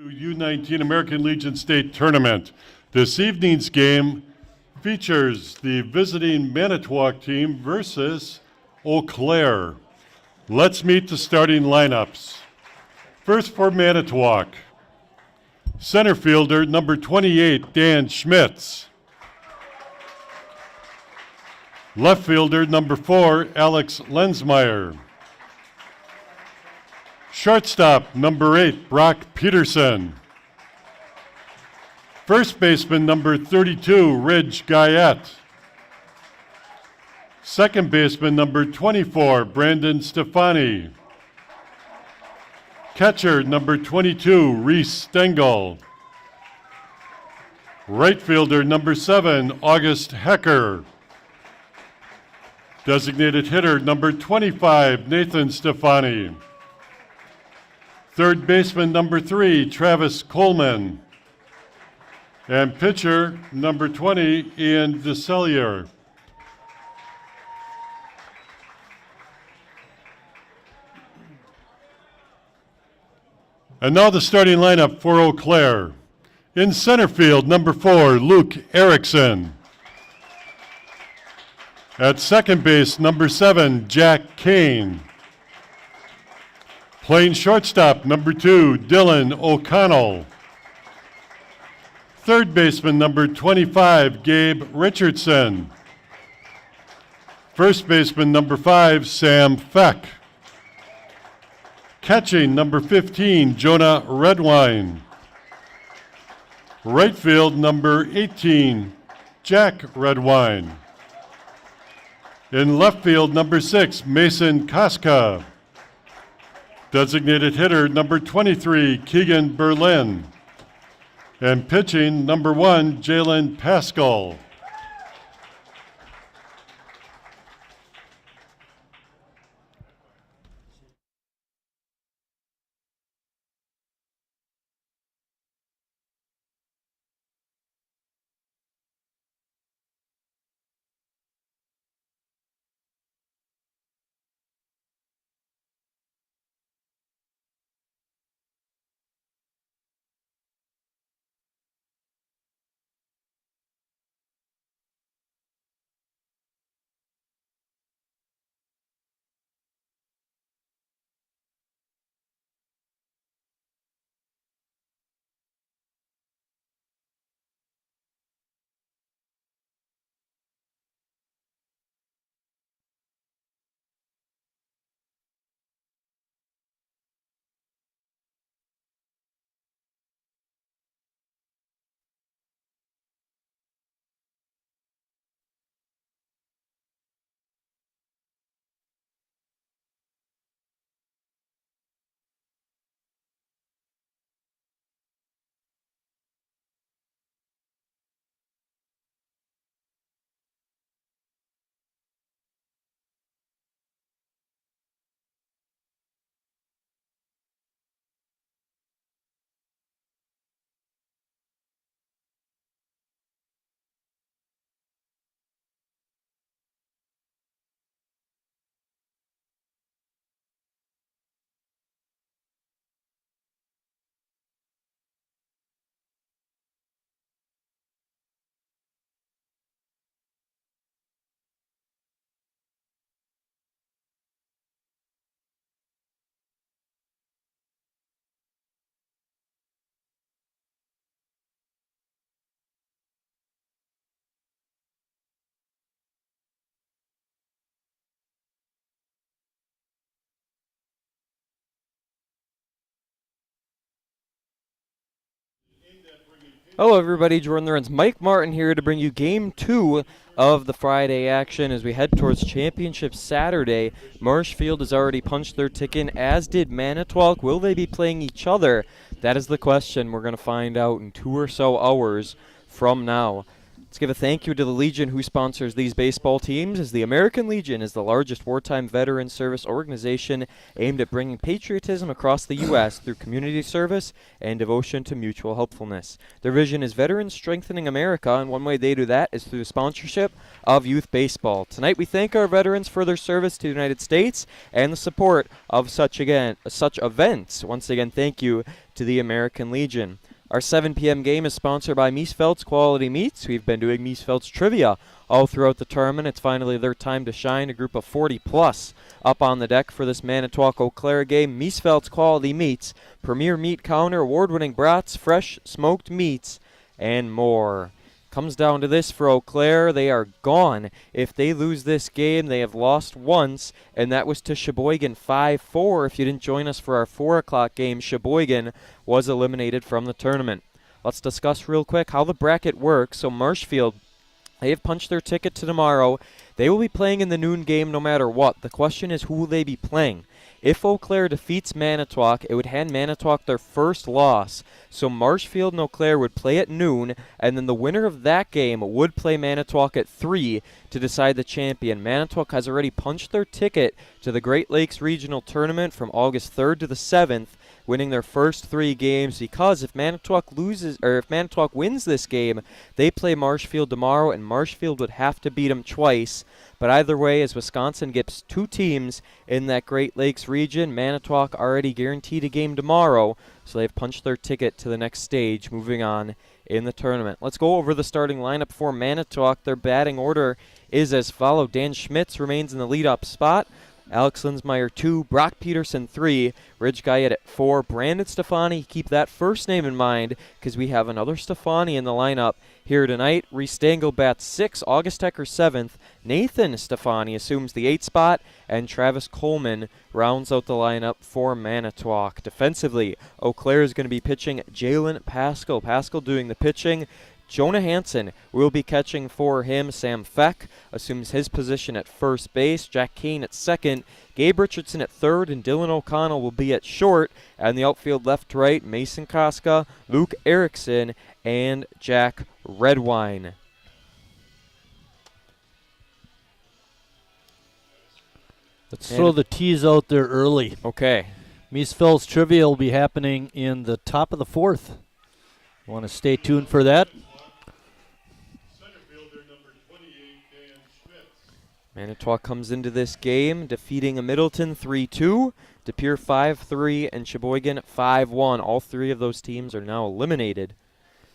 U19 American Legion State Tournament. This evening's game features the visiting Manitowoc team versus Eau Claire. Let's meet the starting lineups. First for Manitowoc, center fielder number 28, Dan Schmitz. Left fielder number 4, Alex Lensmeyer. Shortstop number 8, Brock Peterson. First baseman number 32, Ridge Guyette. Second baseman number 24, Brandon Stefani. Catcher number 22, Reese Stengel. Right fielder number 7, August Hecker. Designated hitter number 25, Nathan Stefani. Third baseman number 3, Travis Coleman. And pitcher number 20, Ian DeCellier. And now the starting lineup for Eau Claire. In center field, number 4, Luke Erickson. At second base, number 7, Jack Kane. Playing shortstop, number 2, Dylan O'Connell. Third baseman, number 25, Gabe Richardson. First baseman, number 5, Sam Feck. Catching, number 15, Jonah Redwine. Right field, number 18, Jack Redwine. In left field, number 6, Mason Koska. Designated hitter, number 23, Keegan Berlin. And pitching, number 1, Jalen Pascal. Hello everybody, Jordan Lorenz, Mike Martin here to bring you Game 2 of the Friday action as we head towards Championship Saturday. Marshfield has already punched their ticket, as did Manitowoc. Will they be playing each other? That is the question we're going to find out in 2 or so hours from now. Let's give a thank you to the Legion who sponsors these baseball teams, as the American Legion is the largest wartime veteran service organization aimed at bringing patriotism across the U.S. through community service and devotion to mutual helpfulness. Their vision is veterans strengthening America, and one way they do that is through the sponsorship of youth baseball. Tonight we thank our veterans for their service to the United States and the support of such events. Once again, thank you to the American Legion. Our 7 p.m. game is sponsored by Miesfeld's Quality Meats. We've been doing Miesfeld's trivia all throughout the tournament. It's finally their time to shine. A group of 40-plus up on the deck for this Manitowoc-Eau Claire game. Miesfeld's Quality Meats, premier meat counter, award-winning brats, fresh smoked meats, and more. Comes down to this for Eau Claire. They are gone. If they lose this game, they have lost once, and that was to Sheboygan 5-4. If you didn't join us for our 4 o'clock game, Sheboygan was eliminated from the tournament. Let's discuss real quick how the bracket works. So Marshfield, they have punched their ticket to tomorrow. They will be playing in the noon game no matter what. The question is, who will they be playing? If Eau Claire defeats Manitowoc, it would hand Manitowoc their first loss. So Marshfield and Eau Claire would play at noon, and then the winner of that game would play Manitowoc at 3 to decide the champion. Manitowoc has already punched their ticket to the Great Lakes Regional Tournament from August 3rd to the 7th, winning their first 3 games, because if Manitowoc wins this game, they play Marshfield tomorrow, and Marshfield would have to beat them twice. But either way, as Wisconsin gets 2 teams in that Great Lakes region, Manitowoc already guaranteed a game tomorrow, so they've punched their ticket to the next stage, moving on in the tournament. Let's go over the starting lineup for Manitowoc. Their batting order is as follows. Dan Schmitz remains in the lead-up spot. Alex Linsmeyer 2, Brock Peterson 3, Ridge Guyette at 4, Brandon Stefani. Keep that first name in mind because we have another Stefani in the lineup here tonight. Reese Stengel bats 6, August Hecker 7th, Nathan Stefani assumes the 8th spot, and Travis Coleman rounds out the lineup for Manitowoc. Defensively, Eau Claire is going to be pitching Jalen Pascal. Pascal doing the pitching. Jonah Hansen will be catching for him. Sam Feck assumes his position at first base. Jack Kane at second. Gabe Richardson at third, and Dylan O'Connell will be at short. And the outfield left to right, Mason Koska, Luke Erickson, and Jack Redwine. Let's throw the teas out there early. Okay. Miesfeld's trivia will be happening in the top of the 4th. Want to stay tuned for that? Manitowoc comes into this game defeating Middleton 3-2, De Pere 5-3, and Sheboygan 5-1. All 3 of those teams are now eliminated.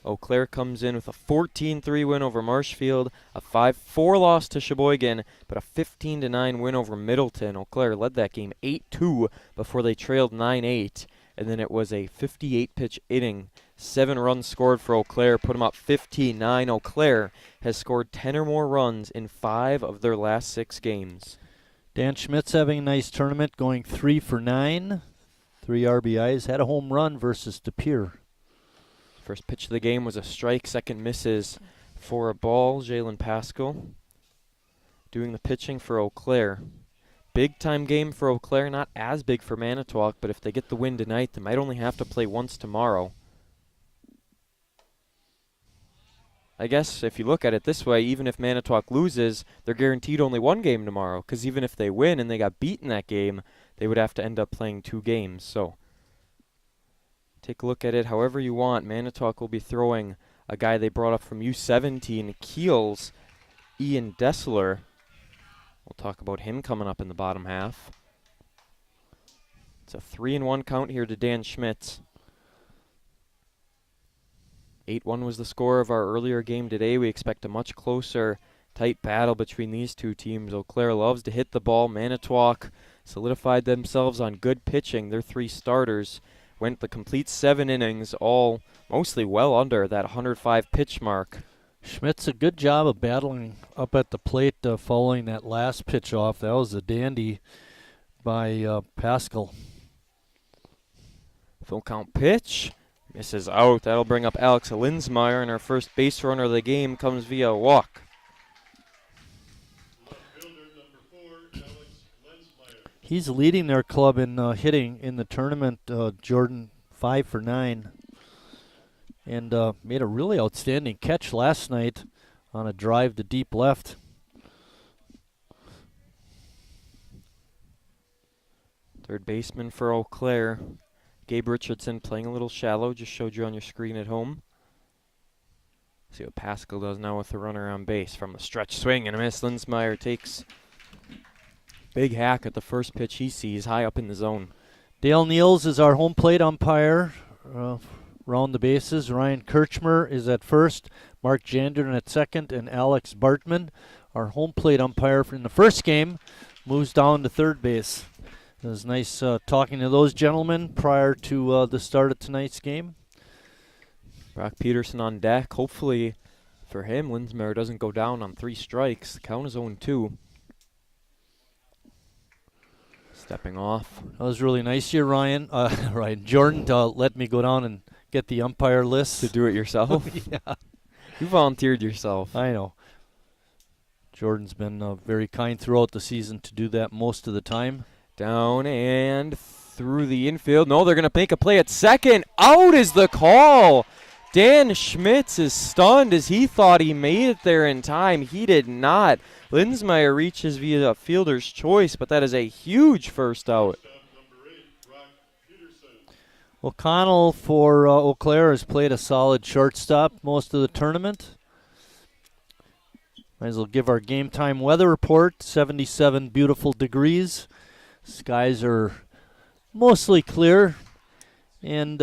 Eau Claire comes in with a 14-3 win over Marshfield, a 5-4 loss to Sheboygan, but a 15-9 win over Middleton. Eau Claire led that game 8-2 before they trailed 9-8, and then it was a 58-pitch inning. 7 runs scored for Eau Claire, put them up 15-9. Eau Claire has scored 10 or more runs in 5 of their last 6 games. Dan Schmitz having a nice tournament, going 3 for 9, 3 RBIs, had a home run versus De Pere. First pitch of the game was a strike, second misses for a ball. Jalen Pascal doing the pitching for Eau Claire. Big time game for Eau Claire, not as big for Manitowoc, but if they get the win tonight, they might only have to play once tomorrow. I guess if you look at it this way, even if Manitowoc loses, they're guaranteed only 1 game tomorrow, because even if they win and they got beaten that game, they would have to end up playing 2 games. So take a look at it however you want. Manitowoc will be throwing a guy they brought up from U17, Kiel's Ian Dessler. We'll talk about him coming up in the bottom half. It's a 3-1 count here to Dan Schmitz. 8-1 was the score of our earlier game today. We expect a much closer, tight battle between these 2 teams. Eau Claire loves to hit the ball. Manitowoc solidified themselves on good pitching. Their 3 starters went the complete 7 innings, all mostly well under that 105 pitch mark. Schmitz, a good job of battling up at the plate following that last pitch off. That was a dandy by Pascal. Full count pitch. Misses out. That'll bring up Alex Linsmeyer, and our first base runner of the game comes via a walk. He's leading their club in hitting in the tournament, Jordan, 5 for 9. And made a really outstanding catch last night on a drive to deep left. Third baseman for Eau Claire, Gabe Richardson, playing a little shallow. Just showed you on your screen at home. See what Pascal does now with the runner on base. From the stretch swing and a miss. Lindsmeyer takes big hack at the first pitch he sees high up in the zone. Dale Niels is our home plate umpire. Round the bases. Ryan Kirchmer is at first. Mark Jandern at second. And Alex Bartman, our home plate umpire in the first game, moves down to third base. It was nice talking to those gentlemen prior to the start of tonight's game. Brock Peterson on deck. Hopefully for him, Lindsmeyer doesn't go down on 3 strikes. The count is 0-2. Stepping off. That was really nice here, Ryan. Jordan, to let me go down and get the umpire list. To do it yourself? Yeah. You volunteered yourself. I know. Jordan's been very kind throughout the season to do that most of the time. Down and through the infield. No, they're going to make a play at second. Out is the call. Dan Schmitz is stunned as he thought he made it there in time. He did not. Lindsmeyer reaches via fielder's choice, but that is a huge first out. O'Connell for Eau Claire has played a solid shortstop most of the tournament. Might as well give our game time weather report. 77 beautiful degrees. Skies are mostly clear and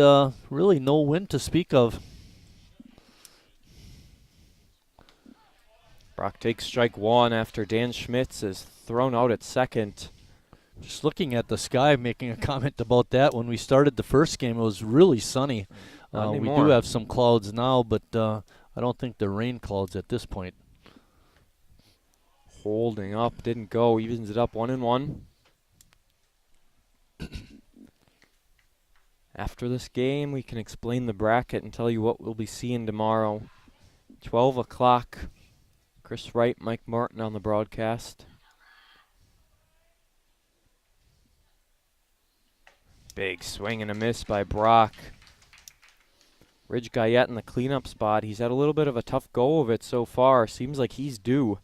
really no wind to speak of. Brock takes strike 1 after Dan Schmitz is thrown out at second. Just looking at the sky, making a comment about that. When we started the first game, it was really sunny. We do have some clouds now, but I don't think they're rain clouds at this point. Holding up, didn't go, evens it up 1-1. After this game, we can explain the bracket and tell you what we'll be seeing tomorrow. 12 o'clock, Chris Wright, Mike Martin on the broadcast. Big swing and a miss by Brock. Ridge Guyette in the cleanup spot. He's had a little bit of a tough go of it so far. Seems like he's due.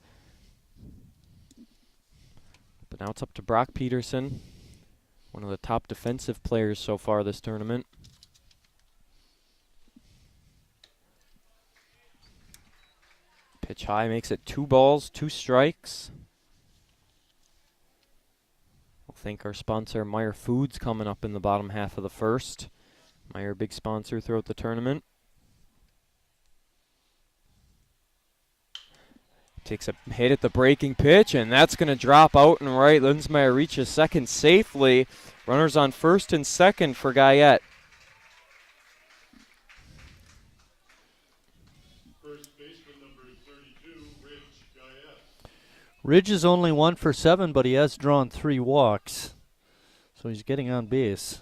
But now it's up to Brock Peterson, one of the top defensive players so far this tournament. Pitch high makes it 2 balls, 2 strikes. We'll thank our sponsor, Meyer Foods, coming up in the bottom half of the first. Meyer, big sponsor throughout the tournament. Takes a hit at the breaking pitch, and that's going to drop out and right. Lindsmeyer reaches second safely. Runners on first and second for Guyette. First baseman number 32, Ridge Guyette. Ridge is only 1 for 7, but he has drawn 3 walks. So he's getting on base.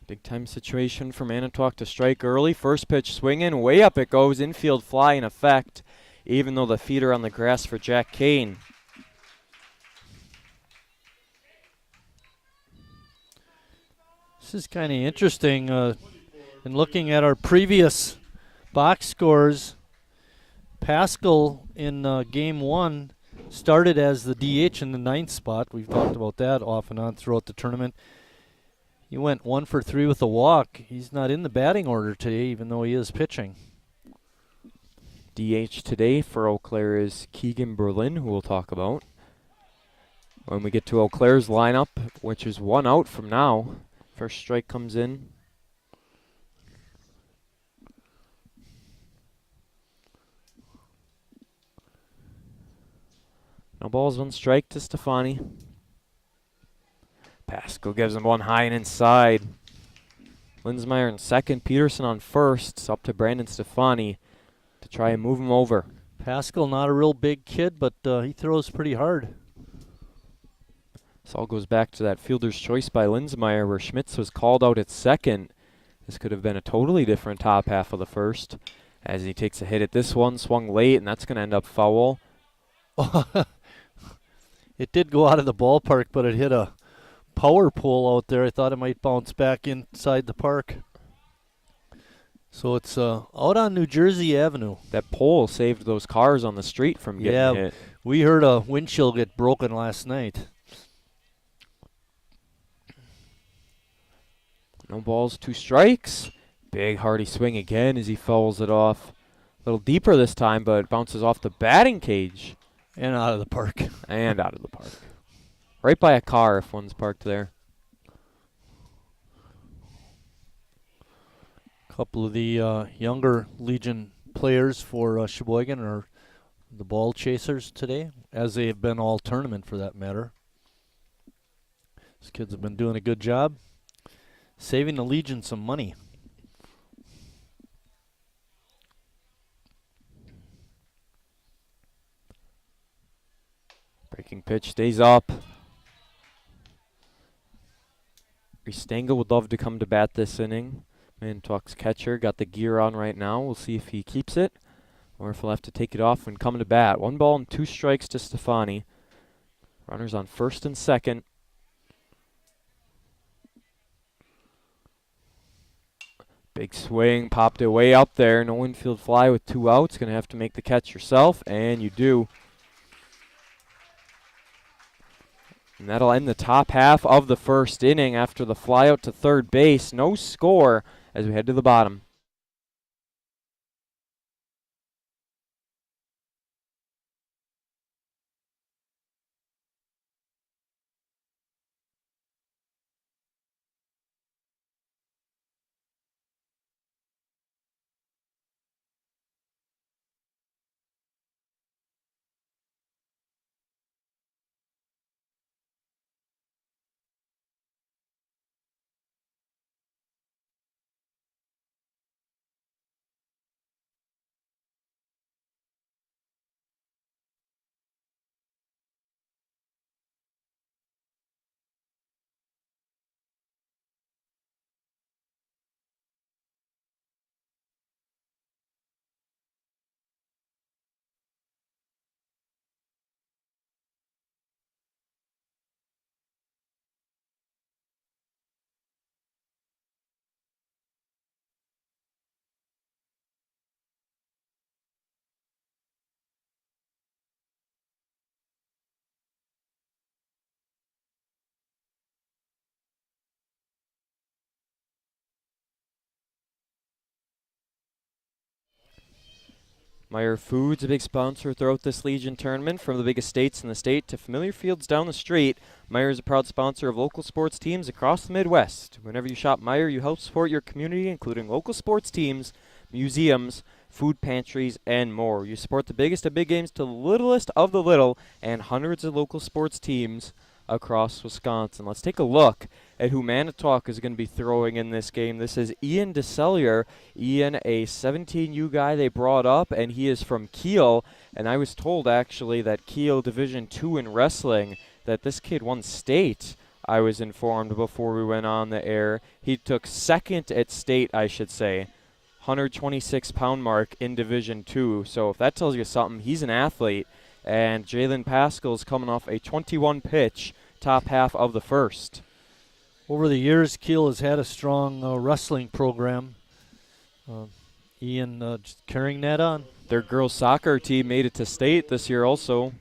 Big time situation for Manitowoc to strike early. First pitch swinging, way up it goes. Infield fly in effect, even though the feeder on the grass for Jack Kane. This is kind of interesting. In looking at our previous box scores, Pascal in game 1 started as the DH in the 9th spot. We've talked about that off and on throughout the tournament. He went 1 for 3 with a walk. He's not in the batting order today, even though he is pitching. DH today for Eau Claire is Keegan Berlin, who we'll talk about when we get to Eau Claire's lineup, which is 1 out from now. First strike comes in. No balls, 1 strike to Stefani. Pascal gives him 1 high and inside. Lindsmeyer in second, Peterson on first. It's up to Brandon Stefani to try and move him over. Pascal, not a real big kid, but he throws pretty hard. This all goes back to that fielder's choice by Lindsmeyer where Schmitz was called out at second. This could have been a totally different top half of the first as he takes a hit at this one, swung late, and that's going to end up foul. It did go out of the ballpark, but it hit a power pole out there. I thought it might bounce back inside the park. So it's out on New Jersey Avenue. That pole saved those cars on the street from getting hit. We heard a windshield get broken last night. No balls, 2 strikes. Big hearty swing again as he fouls it off. A little deeper this time, but it bounces off the batting cage. And out of the park. And out of the park. Right by a car if one's parked there. A couple of the younger Legion players for Sheboygan are the ball chasers today, as they have been all tournament for that matter. These kids have been doing a good job saving the Legion some money. Breaking pitch stays up. Stengel would love to come to bat this inning. Manitowoc's catcher got the gear on right now. We'll see if he keeps it or if he'll have to take it off when coming to bat. 1 ball and 2 strikes to Stefani. Runners on first and second. Big swing, popped it way up there. No infield fly with 2 outs. Going to have to make the catch yourself, and you do. And that'll end the top half of the first inning after the fly out to third base. No score as we head to the bottom. Meyer Foods, a big sponsor throughout this Legion tournament. From the biggest states in the state to familiar fields down the street, Meyer is a proud sponsor of local sports teams across the Midwest. Whenever you shop Meyer, you help support your community, including local sports teams, museums, food pantries, and more. You support the biggest of big games to the littlest of the little and hundreds of local sports teams across Wisconsin. Let's take a look at who Manitowoc is going to be throwing in this game. This is Ian DeCellier. Ian, a 17U guy they brought up, and he is from Kiel. And I was told, actually, that Kiel Division II in wrestling, that this kid won state, I was informed before we went on the air. He took second at state, I should say, 126-pound mark in Division II. So if that tells you something, he's an athlete. And Jalen Pascal's coming off a 21-pitch top half of the first. Over the years, Kiel has had a strong wrestling program. Ian just carrying that on. Their girls soccer team made it to state this year also.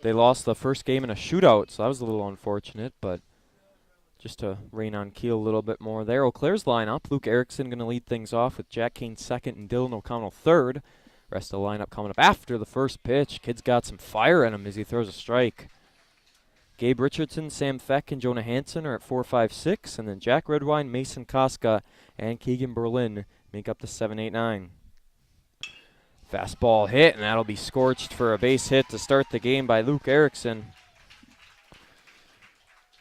They lost the first game in a shootout, so that was a little unfortunate, but just to rain on Kiel a little bit more there. Eau Claire's lineup, Luke Erickson going to lead things off with Jack Kane second and Dylan O'Connell third. Rest of the lineup coming up after the first pitch. Kid's got some fire in him as he throws a strike. Gabe Richardson, Sam Feck, and Jonah Hansen are at 4, 5, 6. And then Jack Redwine, Mason Koska, and Keegan Berlin make up the 7, 8, 9. Fastball hit, and that'll be scorched for a base hit to start the game by Luke Erickson.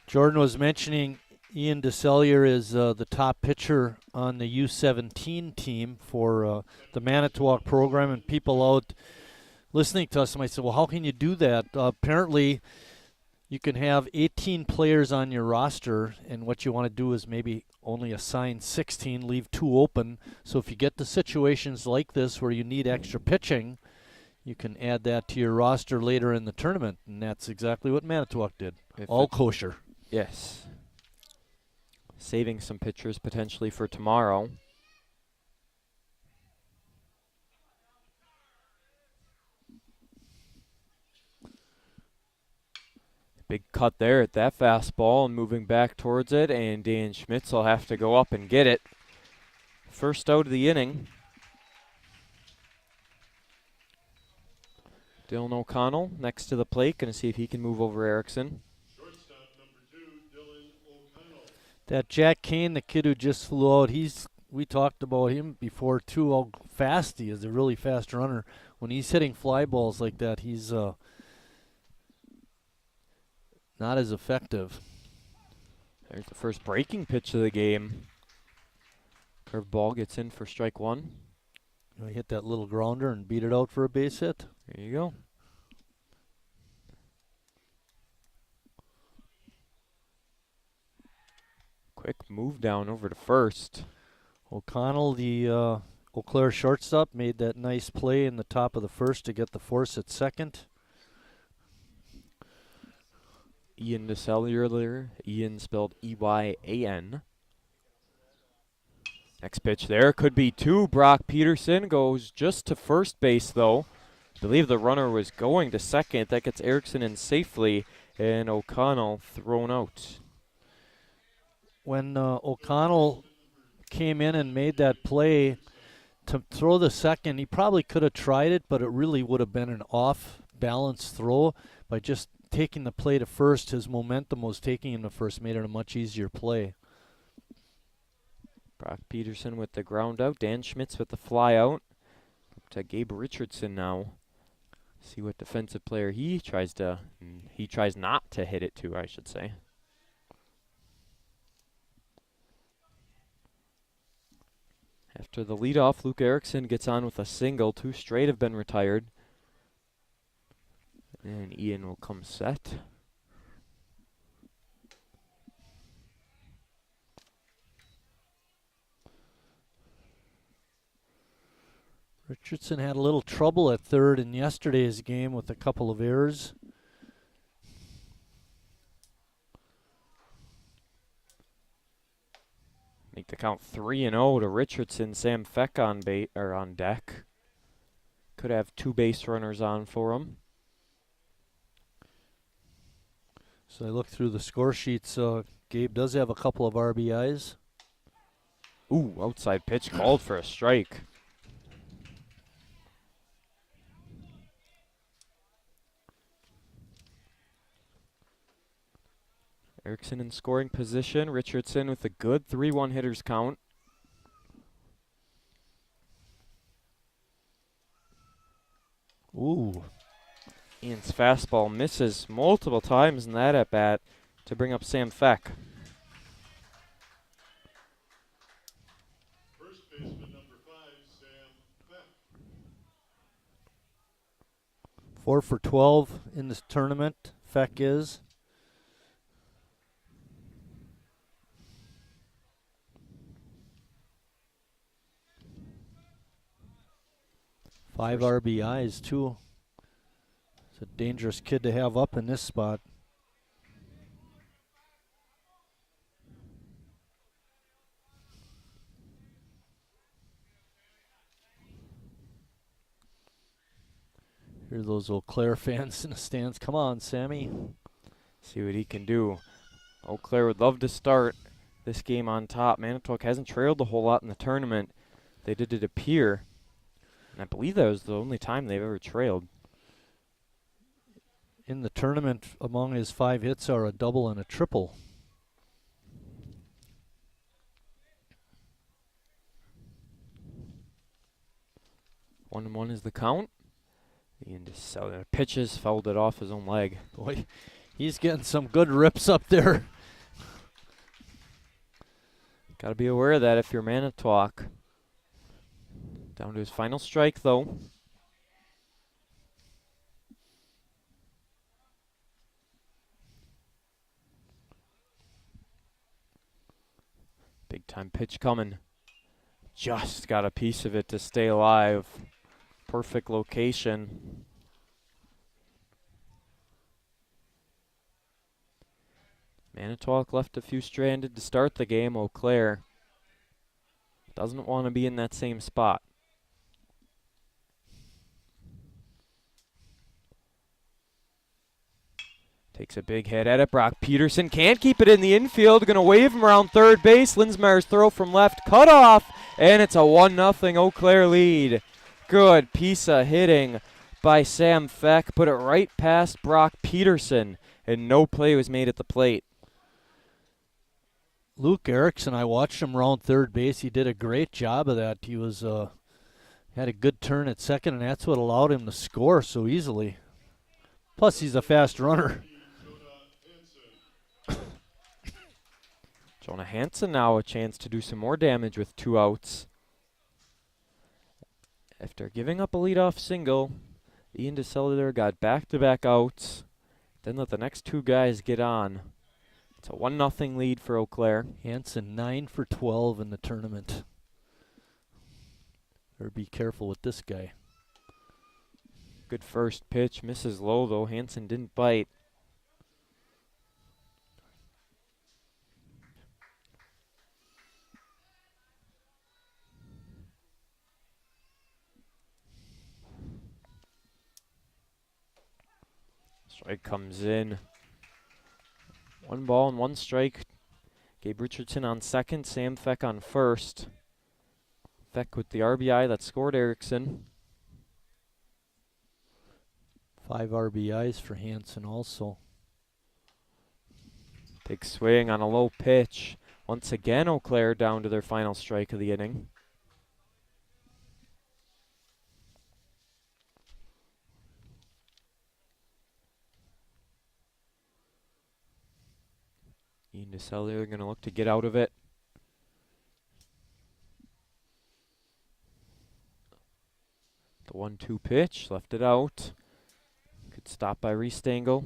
Jordan was mentioning Ian DeCellier is the top pitcher on the U17 team for the Manitowoc program, and people out listening to us might say, well, how can you do that? Apparently, you can have 18 players on your roster, and what you want to do is maybe only assign 16, leave 2 open. So if you get to situations like this where you need extra pitching, you can add that to your roster later in the tournament, and that's exactly what Manitowoc did. If All it- kosher. Yes. Saving some pitchers potentially for tomorrow. Big cut there at that fastball and moving back towards it, and Dan Schmitz will have to go up and get it. First out of the inning. Dylan O'Connell next to the plate, going to see if he can move over Erickson. Shortstop number 2, Dylan O'Connell. That Jack Kane, the kid who just flew out, we talked about him before too, how fast he is, a really fast runner. When he's hitting fly balls like that, he's not as effective. There's the first breaking pitch of the game. Curveball gets in for strike one. He hit that little grounder and beat it out for a base hit. There you go. Quick move down over to first. O'Connell, the Eau Claire shortstop, made that nice play in the top of the first to get the force at second. Ian DeCellular, Ian spelled E-Y-A-N. Next pitch there could be two. Brock Peterson goes just to first base though. I believe the runner was going to second. That gets Erickson in safely, and O'Connell thrown out. When O'Connell came in and made that play to throw the second, he probably could have tried it, but it really would have been an off-balance throw. By just taking the play to first, his momentum was taking him to first, made it a much easier play. Brock Peterson with the ground out. Dan Schmitz with the fly out. Up to Gabe Richardson now. See what defensive player he tries not to hit it to, I should say. After the leadoff, Luke Erickson gets on with a single. 2 straight have been retired. And Ian will come set. Richardson had a little trouble at third in yesterday's game with a couple of errors. Make the count 3-0 to Richardson. Sam Feck on deck. Could have 2 base runners on for him. So I look through the score sheets. Gabe does have a couple of RBIs. Ooh, outside pitch called for a strike. Erickson in scoring position. Richardson with a good 3-1 hitters count. Ooh. Ian's fastball misses multiple times in that at-bat to bring up Sam Feck. First baseman number 5, Sam Beck. 4 for 12 in this tournament, Feck is. Five RBIs, too. It's a dangerous kid to have up in this spot. Hear those Eau Claire fans in the stands. Come on, Sammy. See what he can do. Eau Claire would love to start this game on top. Manitowoc hasn't trailed a whole lot in the tournament. They did it appear. And I believe that was the only time they've ever trailed. In the tournament, among his 5 hits are a double and a triple. One and one is the count. Ian DeCellular pitches, fouled it off his own leg. Boy, he's getting some good rips up there. Got to be aware of that if you're Manitowoc. Down to his final strike, though. Big time pitch coming. Just got a piece of it to stay alive. perfect location. Manitowoc left a few stranded to start the game. Eau Claire doesn't want to be in that same spot. Takes a big hit at it. Brock Peterson can't keep it in the infield. Going to wave him around third base. Linsmeyer's throw from left cut off, and it's a 1-0 Eau Claire lead. Good piece of hitting by Sam Feck. Put it right past Brock Peterson, and no play was made at the plate. Luke Erickson, I watched him round third base. He did a great job of that. He was had a good turn at second, and that's what allowed him to score so easily. Plus, he's a fast runner. Jonah Hansen now a chance to do some more damage with 2 outs. After giving up a leadoff single, Ian DeCellular got back-to-back outs, then let the next 2 guys get on. It's a 1-0 lead for Eau Claire. Hansen 9 for 12 in the tournament. Better be careful with this guy. Good first pitch, misses low though. Hansen didn't bite. Strike comes in. 1 ball and 1 strike. Gabe Richardson on second, Sam Feck on first. Feck with the RBI that scored Erickson. 5 RBIs for Hansen also. Big swing on a low pitch. Once again, Eau Claire down to their final strike of the inning. Ian DeCellular going to look to get out of it. The 1-2 pitch, left it out. Good stop by Reestangle.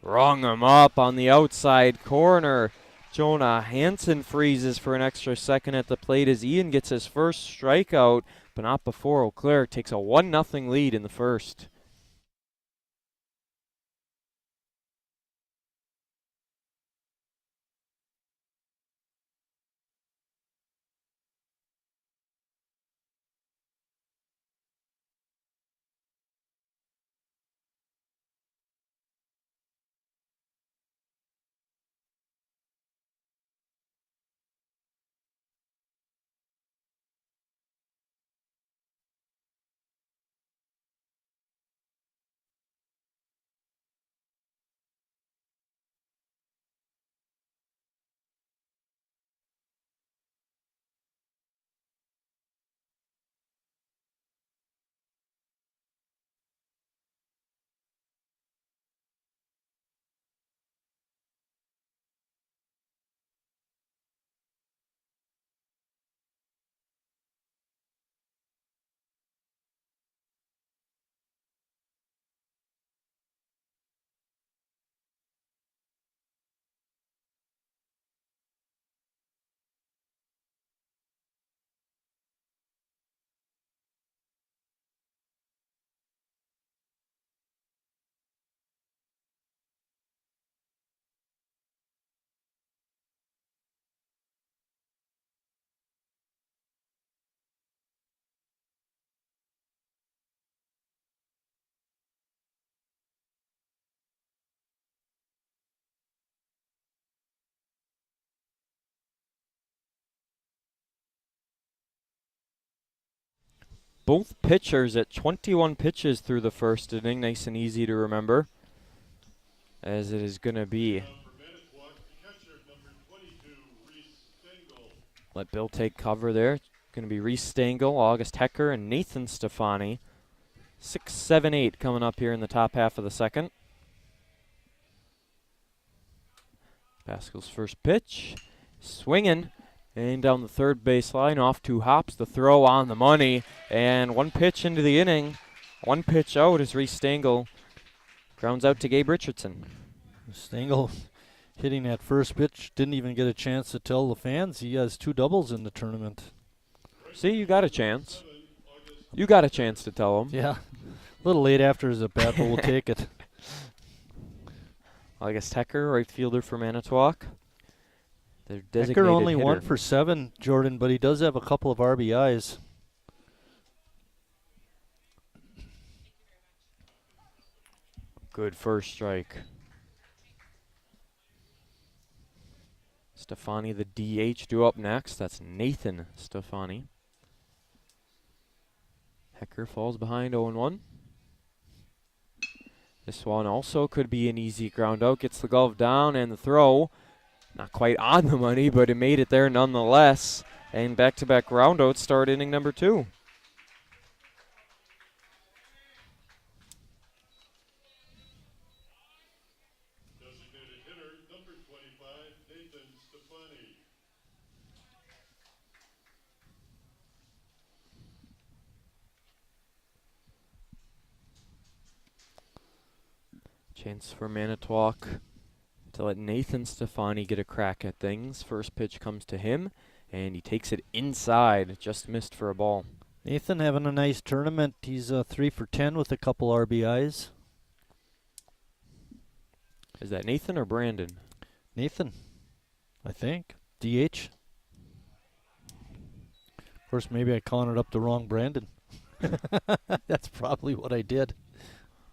Rung him up on the outside corner. Jonah Hansen freezes for an extra second at the plate as Ian gets his first strikeout, but not before Eau Claire takes a 1-0 lead in the first. Both pitchers at 21 pitches through the first inning. Nice and easy to remember, as it is going to be. Let Bill take cover there. Going to be Reese Stengel, August Hecker, and Nathan Stefani. 6, 7, 8 coming up here in the top half of the second. Pascal's first pitch. Swinging. And down the third baseline, off 2 hops, the throw on the money, and 1 pitch into the inning. 1 pitch out as Reese Stengel grounds out to Gabe Richardson. Stengel hitting that first pitch, didn't even get a chance to tell the fans he has 2 doubles in the tournament. See, you got a chance. You got a chance to tell them. Yeah, a little late after his at bat, but we'll take it. August Hecker, right fielder for Manitowoc. Their designated Hecker only hitter. 1 for 7, Jordan, but he does have a couple of RBIs. Good first strike. Stefani, the DH, due up next. That's Nathan Stefani. Hecker falls behind 0-1. This one also could be an easy ground out. Gets the glove down and the throw. Not quite on the money, but it made it there nonetheless. And back-to-back ground outs start inning number 2. Designated hitter, number 25, Nathan Stefani. Chance for Manitowoc to let Nathan Stefani get a crack at things. First pitch comes to him, and he takes it inside. Just missed for a ball. Nathan having a nice tournament. He's 3 for 10 with a couple RBIs. Is that Nathan or Brandon? Nathan, I think. DH. Of course, maybe I counted up the wrong Brandon. That's probably what I did.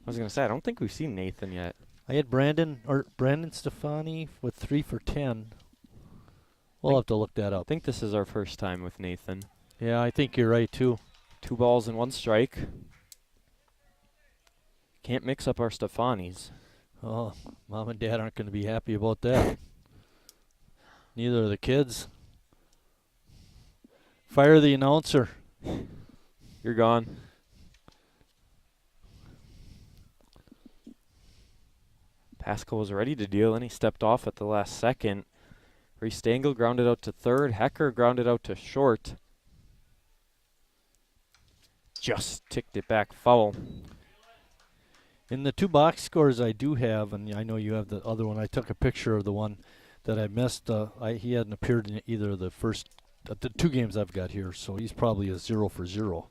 I was going to say, I don't think we've seen Nathan yet. I had Brandon Stefani with 3 for 10. We'll have to look that I up. think this is our first time with Nathan. Yeah, I think you're right, too. 2 balls and 1 strike. Can't mix up our Stefanis. Oh, Mom and Dad aren't going to be happy about that. Neither are the kids. Fire the announcer. You're gone. Pascal was ready to deal, and he stepped off at the last second. Reese Stengel grounded out to third. Hecker grounded out to short. Just ticked it back foul. In the 2 box scores I do have, and I know you have the other one, I took a picture of the one that I missed. He hadn't appeared in either of the first, the 2 games I've got here, so he's probably a 0 for 0.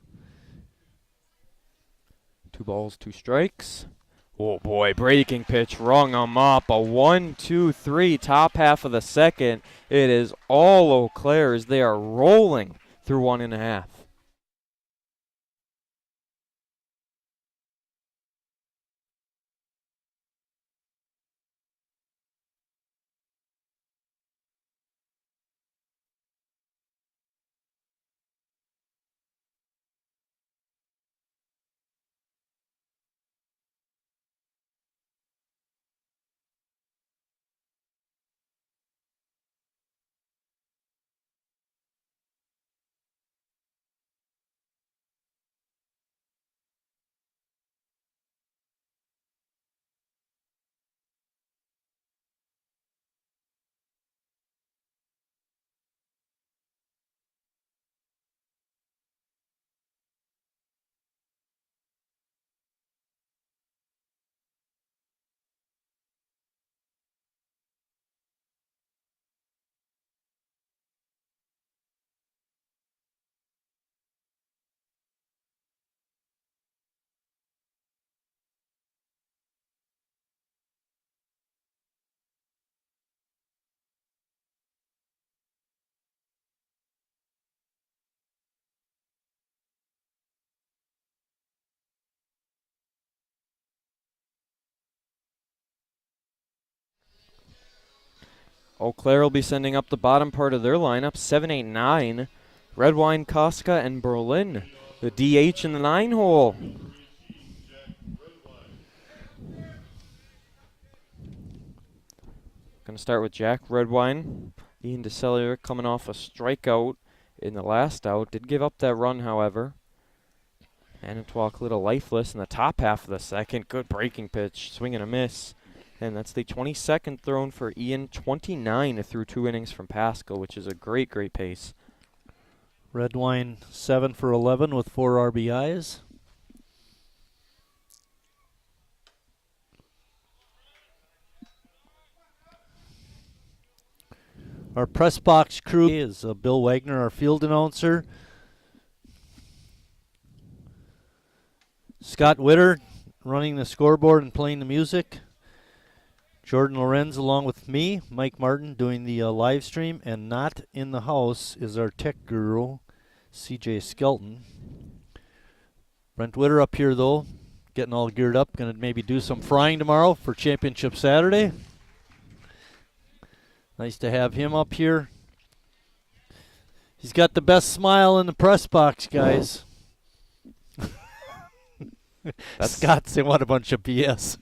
2 balls, 2 strikes. Oh boy, breaking pitch, rung him up. A 1-2-3, top half of the second. It is all Eau Claire as they are rolling through 1.5. Eau Claire will be sending up the bottom part of their lineup, 7, 8, 9. Redwine, Koska, and Berlin. The DH in the 9 hole. Going to start with Jack Redwine. Ian DeCellier coming off a strikeout in the last out. Did give up that run, however. Manitowoc a little lifeless in the top half of the second. Good breaking pitch, swing and a miss. And that's the 22nd thrown for Ian, 29 through 2 innings from Pascal, which is a great, great pace. Redwine 7 for 11 with 4 RBIs. Our press box crew is Bill Wagner, our field announcer. Scott Witter running the scoreboard and playing the music. Jordan Lorenz along with me, Mike Martin doing the live stream, and not in the house is our tech guru, CJ Skelton. Brent Witter up here though, getting all geared up, gonna maybe do some frying tomorrow for Championship Saturday. Nice to have him up here. He's got the best smile in the press box, guys. Scott saying what a bunch of BS.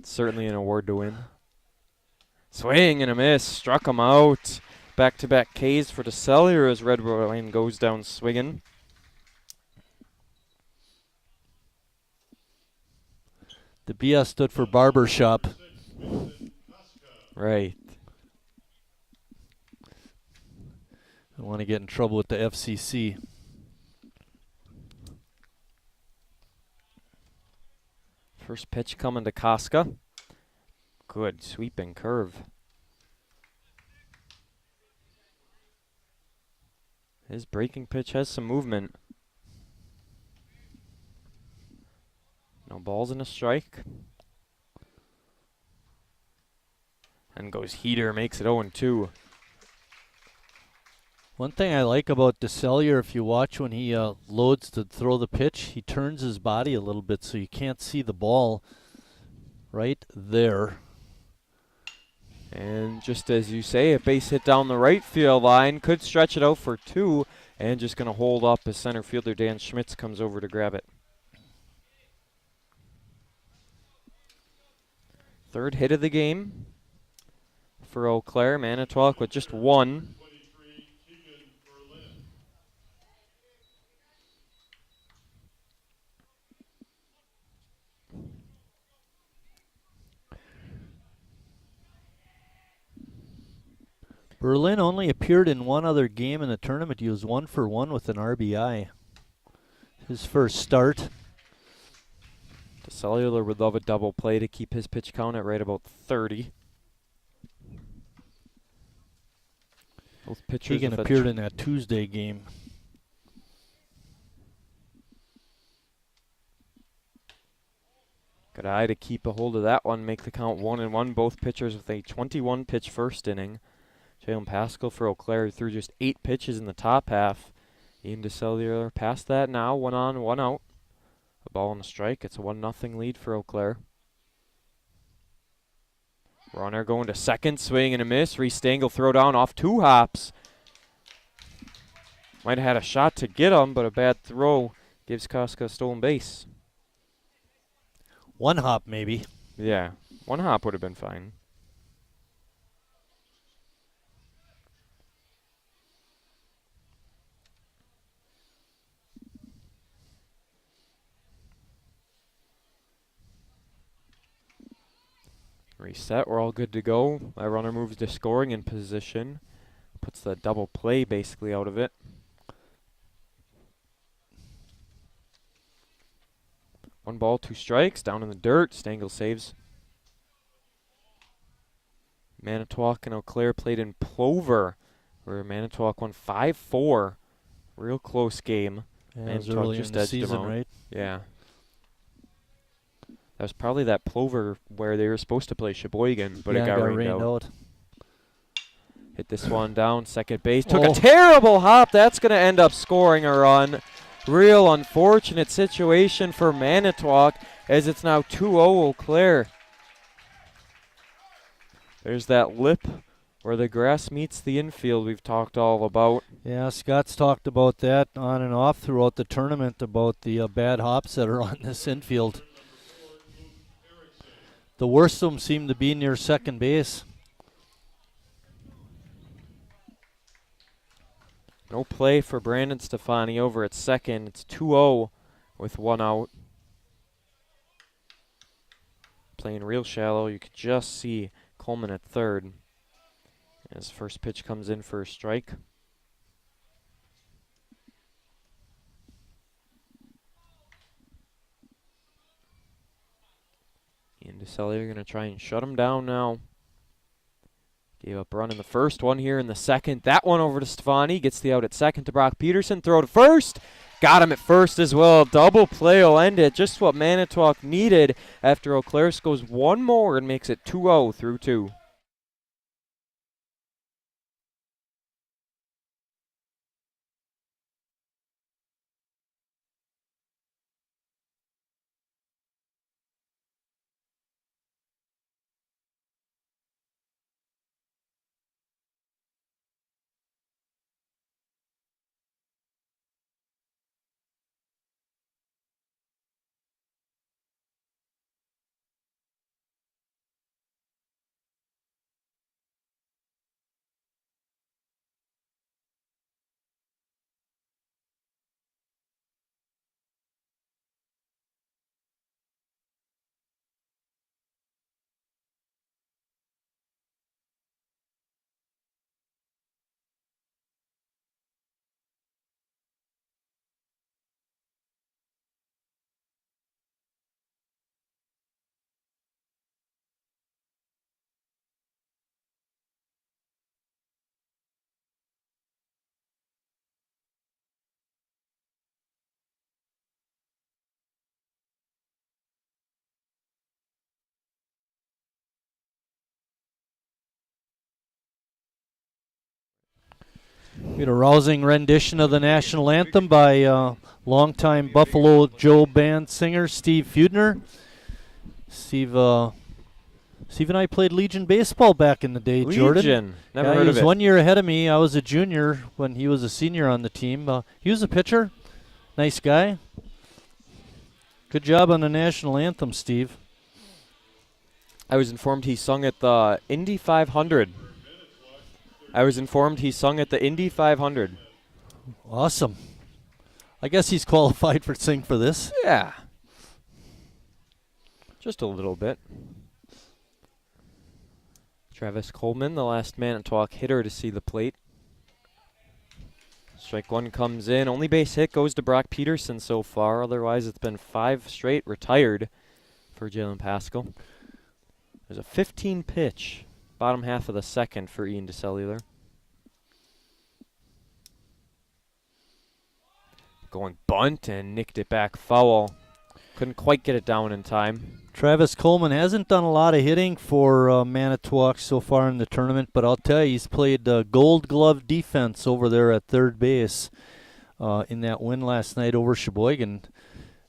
Certainly an award to win. Swing and a miss. Struck him out. Back-to-back Ks for DeCellier as Redwine goes down swinging. The BS stood for barber shop. Right. I want to get in trouble with the FCC. First pitch coming to Koska. Good sweeping curve. His breaking pitch has some movement. No balls and a strike. And goes heater, makes it 0-2. One thing I like about DeCellier, if you watch when he loads to throw the pitch, he turns his body a little bit so you can't see the ball right there. And just as you say, a base hit down the right field line. Could stretch it out for 2. And just going to hold up as center fielder Dan Schmitz comes over to grab it. Third hit of the game for Eau Claire. Manitowoc with just 1. Berlin only appeared in one other game in the tournament. He was 1 for 1 with an RBI. His first start. DeCellular would love a double play to keep his pitch count at right about 30. Both pitchers Keegan appeared in that Tuesday game. Good eye to keep a hold of that one, make the count 1-1. Both pitchers with a 21 pitch first inning. Jalen Pascal for Eau Claire threw just 8 pitches in the top half. Ian DeCellular past that now, 1 on, 1 out. A ball and a strike. It's a 1-0 lead for Eau Claire. Runner going to second, swing and a miss. Reese Stengel throw down off 2 hops. Might have had a shot to get him, but a bad throw gives Koska a stolen base. 1 hop maybe. Yeah, 1 hop would have been fine. Reset, we're all good to go. That runner moves to scoring in position. Puts the double play basically out of it. One ball, 2 strikes, down in the dirt. Stengel saves. Manitowoc and Eau Claire played in Plover, where Manitowoc won 5-4. Real close game. Yeah, it was Manitowoc early just in the edged them season, out. right? Yeah. That was probably that Plover where they were supposed to play Sheboygan, but yeah, it got rained out. Hit this one down, second base. Took a terrible hop. That's going to end up scoring a run. Real unfortunate situation for Manitowoc as it's now 2-0 Eau Claire. There's that lip where the grass meets the infield we've talked all about. Yeah, Scott's talked about that on and off throughout the tournament about the bad hops that are on this infield. The worst of them seem to be near second base. No play for Brandon Stefani over at second. It's 2-0 with 1 out. playing real shallow. You could just see Coleman at third as first pitch comes in for a strike. And DeCellier going to try and shut him down now. Gave up a run in the first, one here in the second. That one over to Stefani. Gets the out at second to Brock Peterson. Throw to first. Got him at first as well. Double play will end it. Just what Manitowoc needed after Eau Claire scores one more and makes it 2-0 through 2. We had a rousing rendition of the national anthem by longtime Buffalo Joe band singer Steve Feudner. Steve and I played Legion baseball back in the day, Jordan. Legion. Never Yeah, heard he of was it. 1 year ahead of me. I was a junior when he was a senior on the team. He was a pitcher. Nice guy. Good job on the national anthem, Steve. I was informed he sung at the Indy 500. Awesome. I guess he's qualified for sing for this. Yeah. Just a little bit. Travis Coleman, the last Manitowoc hitter to see the plate. Strike one comes in. Only base hit goes to Brock Peterson so far. Otherwise, it's been 5 straight retired for Jalen Pascal. There's a 15 pitch, bottom half of the second for Ian DeCellular. Going bunt and nicked it back foul. Couldn't quite get it down in time. Travis Coleman hasn't done a lot of hitting for Manitowoc so far in the tournament, but I'll tell you, he's played gold glove defense over there at third base in that win last night over Sheboygan.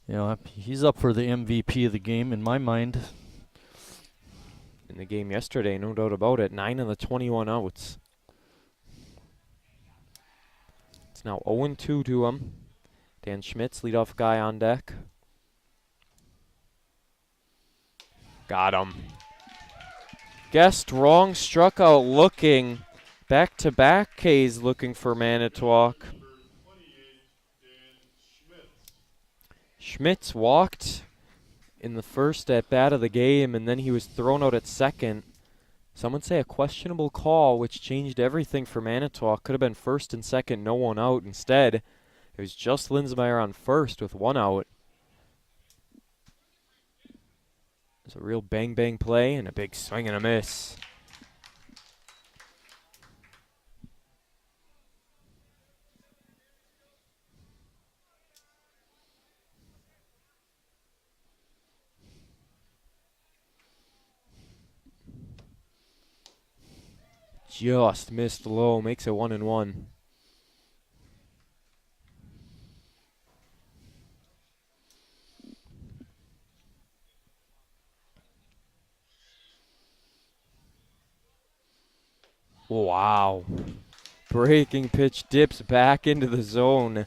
You know, he's up for the MVP of the game in my mind. In the game yesterday, no doubt about it. 9 of the 21 outs. It's now 0-2 to him. Dan Schmitz, leadoff guy on deck. Got him. Guessed wrong, struck out looking. Back-to-back K's looking for Manitowoc. Schmitz walked in the first at-bat of the game, and then he was thrown out at second. Some would say a questionable call, which changed everything for Manitowoc. Could have been first and second, no one out. Instead, it was just Linsmeyer on first with 1 out. It's a real bang-bang play and a big swing and a miss. Just missed low, makes it 1-1. Wow. Breaking pitch dips back into the zone.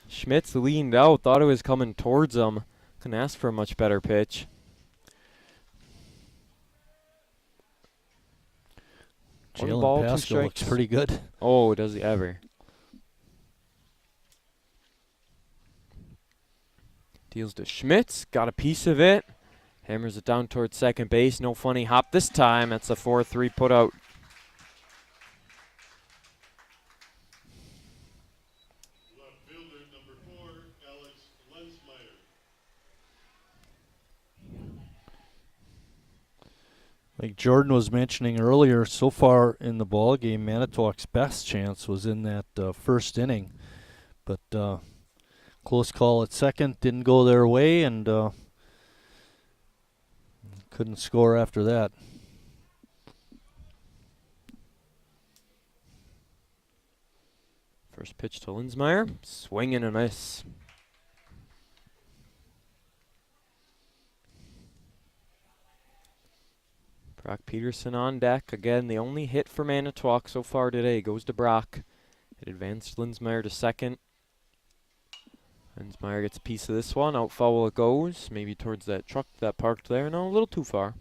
Schmitz leaned out, thought it was coming towards him. Couldn't ask for a much better pitch. Jalen Pascal looks pretty good. Oh, does he ever. Deals to Schmitz, got a piece of it. Hammers it down towards second base. No funny hop this time. That's a 4-3 put out. Left fielder number 4, Alex Lensmeyer. Like Jordan was mentioning earlier, so far in the ball game, Manitowoc's best chance was in that first inning. But close call at second, didn't go their way, and couldn't score after that. First pitch to Linsmeyer. Swing and a miss. Brock Peterson on deck. Again, the only hit for Manitowoc so far today goes to Brock. It advanced Linsmeyer to second. Linsmeyer gets a piece of this one. Out foul it goes. Maybe towards that truck that parked there. No, a little too far.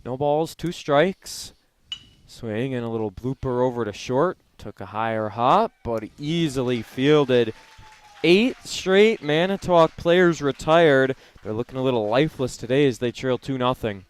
No balls, 2 strikes. Swing and a little blooper over to short. Took a higher hop, but easily fielded. 8 straight Manitowoc players retired. They're looking a little lifeless today as they trail 2-0.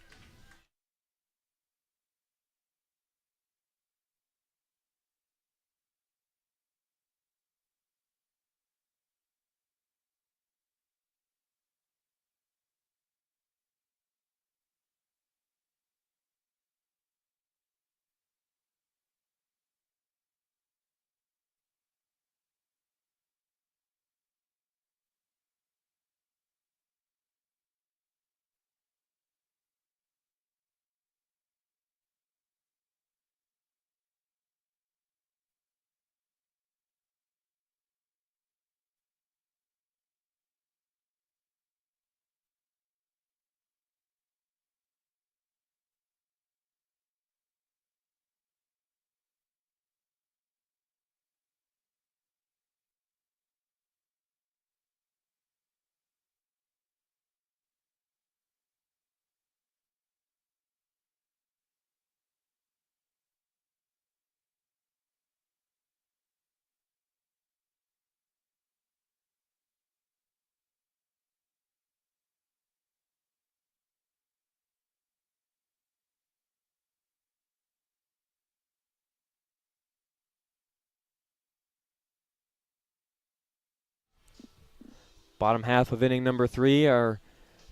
Bottom half of inning number 3, our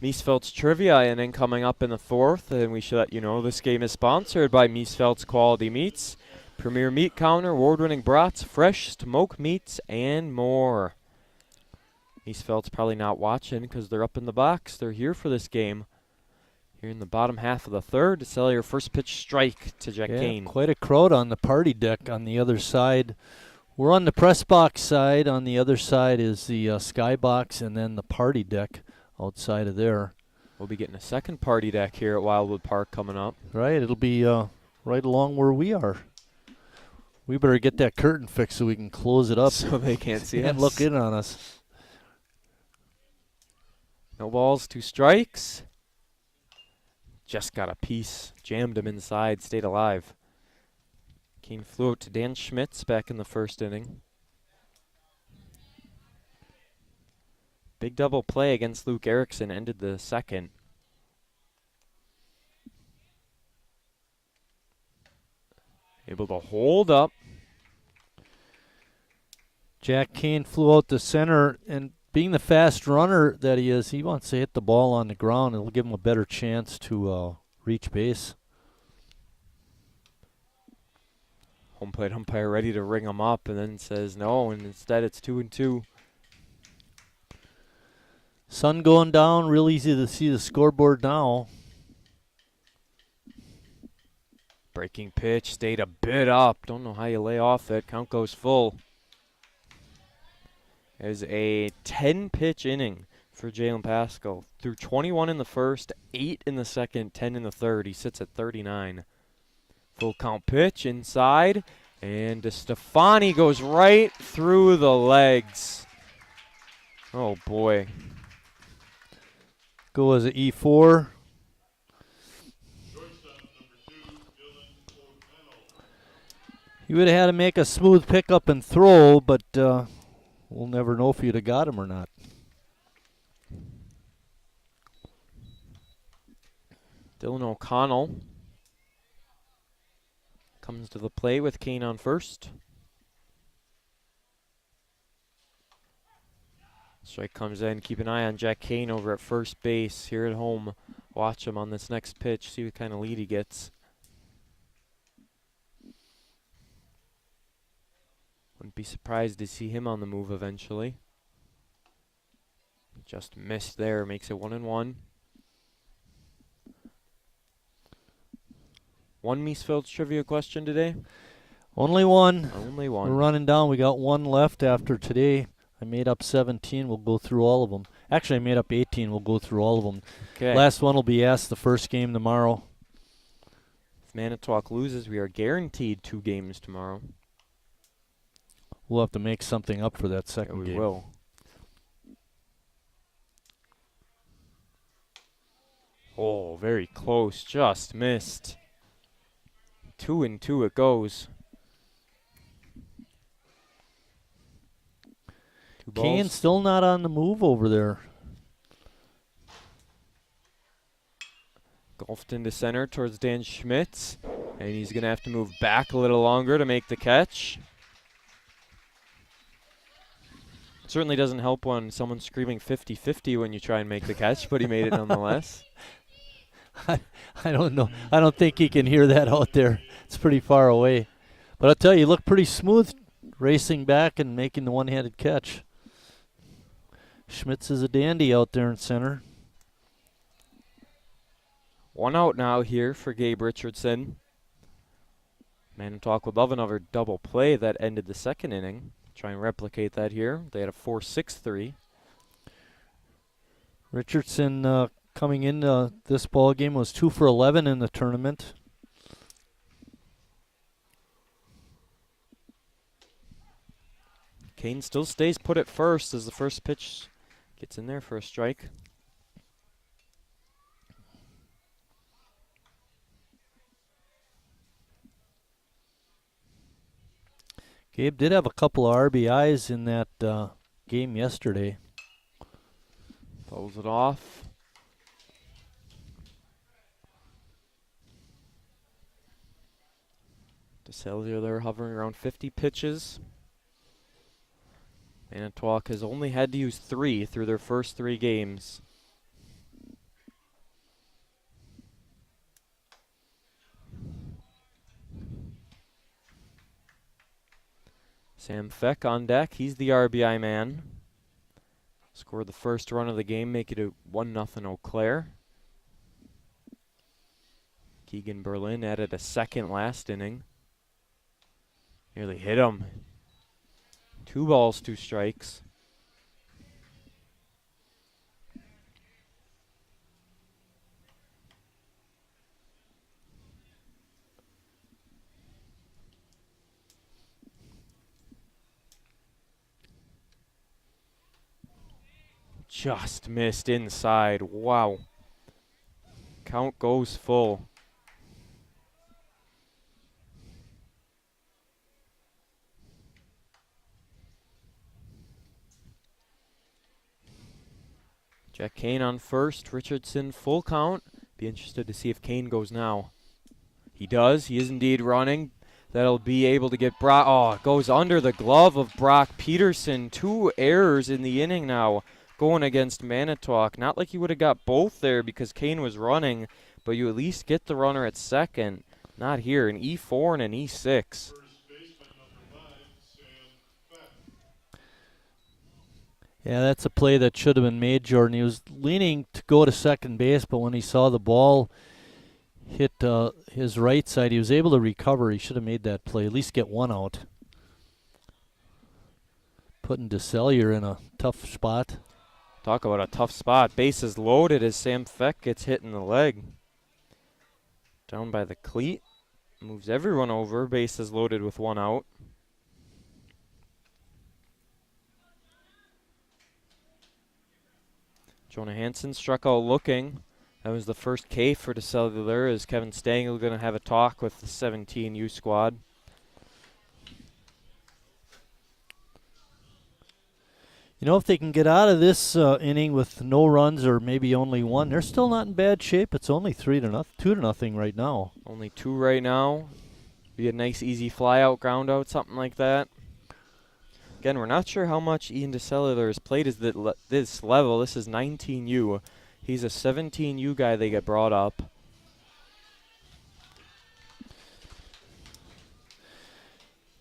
Miesfeld's Trivia inning coming up in the 4th, and we should let you know this game is sponsored by Miesfeld's Quality Meats, Premier Meat Counter, award-winning brats, fresh smoked meats, and more. Miesfeld's probably not watching because they're up in the box. They're here for this game. Here in the bottom half of the 3rd to sell your first pitch strike to Jack Kane. Quite a crowd on the party deck on the other side. We're on the press box side. On the other side is the skybox and then the party deck outside of there. We'll be getting a second party deck here at Wildwood Park coming up. Right, it'll be right along where we are. We better get that curtain fixed so we can close it up so they can't see us. And look in on us. No balls, 2 strikes. Just got a piece. Jammed him inside, stayed alive. Kane flew out to Dan Schmitz back in the 1st inning. Big double play against Luke Erickson ended the 2nd. Able to hold up. Jack Kane flew out to center, and being the fast runner that he is, he wants to hit the ball on the ground. It'll give him a better chance to reach base. Home plate umpire ready to ring him up, and then says no, and instead it's 2-2. Sun going down, real easy to see the scoreboard now. Breaking pitch, stayed a bit up. Don't know how you lay off it. Count goes full. There's a 10-pitch inning for Jalen Pascal. Threw 21 in the 1st, 8 in the 2nd, 10 in the 3rd. He sits at 39. Full count pitch inside, and DeStefani goes right through the legs. Oh boy. Go as an E4. Shortstop number 2, Dylan You would have had to make a smooth pickup and throw, but we'll never know if you'd have got him or not. Dylan O'Connell comes to the plate with Kane on first. Strike comes in. Keep an eye on Jack Kane over at first base here at home. Watch him on this next pitch. See what kind of lead he gets. Wouldn't be surprised to see him on the move eventually. Just missed there. Makes it 1-1. One Meesfields trivia question today? Only one. Only one. We're running down. We got one left after today. I made up 17. We'll go through all of them. Actually, I made up 18. We'll go through all of them. Okay. Last one will be asked the first game tomorrow. If Manitowoc loses, we are guaranteed 2 games tomorrow. We'll have to make something up for that Yeah, second we game. will. Oh, very close. Just missed. 2-2 it goes. Two balls. Kane's still not on the move over there. Golfed into center towards Dan Schmitz. And he's going to have to move back a little longer to make the catch. Certainly doesn't help when someone's screaming 50-50 when you try and make the catch, but he made it nonetheless. I don't know. I don't think he can hear that out there. It's pretty far away. But I'll tell you, look pretty smooth racing back and making the one-handed catch. Schmitz is a dandy out there in center. 1 out now here for Gabe Richardson. Manitowoc would love another double play that ended the second inning. Try and replicate that here. They had a 4-6-3. Richardson coming into this ball game was 2 for 11 in the tournament. Kane still stays put at first as the first pitch gets in there for a strike. Gabe did have a couple of RBIs in that game yesterday. Fouls it off. DeCellier there hovering around 50 pitches. Manitowoc has only had to use 3 through their first 3 games. Sam Feck on deck. He's the RBI man. Scored the first run of the game, make it a 1-0 Eau Claire. Keegan Berlin added a second last inning. Nearly hit him. 2 balls, 2 strikes. Just missed inside. Wow. Count goes full. Jack Kane on first. Richardson full count. Be interested to see if Kane goes now. He does. He is indeed running. That'll be able to get Brock. Oh, it goes under the glove of Brock Peterson. 2 errors in the inning now going against Manitowoc. Not like you would have got both there because Kane was running, but you at least get the runner at second. Not here. An E4 and an E6. Yeah, that's a play that should have been made, Jordan. He was leaning to go to second base, but when he saw the ball hit his right side, he was able to recover. He should have made that play, at least get 1 out. Putting DeCellier in a tough spot. Talk about a tough spot. Bases loaded as Sam Feck gets hit in the leg. Down by the cleat. Moves everyone over. Bases loaded with 1 out. Jonah Hansen struck out looking. That was the first K for DeCellular as Kevin Stengel going to have a talk with the 17U squad. You know, if they can get out of this inning with no runs or maybe only one, they're still not in bad shape. It's only 2-0 right now. Only 2 right now. Be a nice easy fly out, ground out, something like that. Again, we're not sure how much Ian DeCellular has played at this level. This is 19U. He's a 17U guy they get brought up.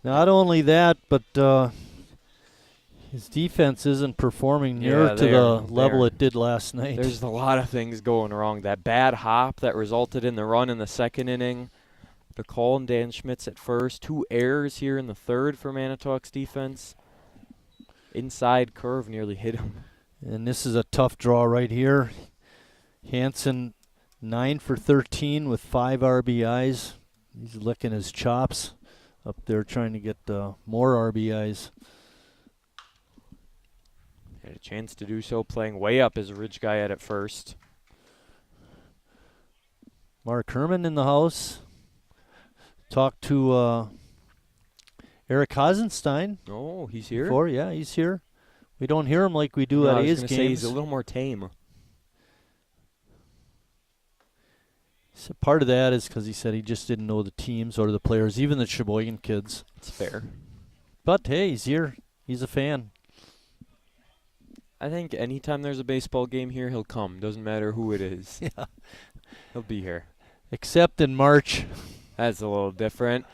Not only that, but his defense isn't performing near to the level it did last night. There's a lot of things going wrong. That bad hop that resulted in the run in the second inning. McCall and Dan Schmitz at first. 2 errors here in the third for Manitowoc's defense. Inside curve nearly hit him. And this is a tough draw right here. Hansen 9 for 13 with 5 RBIs. He's licking his chops up there trying to get more RBIs. Had a chance to do so playing way up as a Ridge guy at first. Mark Herman in the house. Talked to Eric Hasenstein. Oh, he's here? Before. Yeah, he's here. We don't hear him like we do at A's games. Say he's a little more tame. So part of that is because he said he just didn't know the teams or the players, even the Sheboygan kids. It's fair. But hey, he's here. He's a fan. I think anytime there's a baseball game here, he'll come. Doesn't matter who it is. Yeah. He'll be here. Except in March. That's a little different.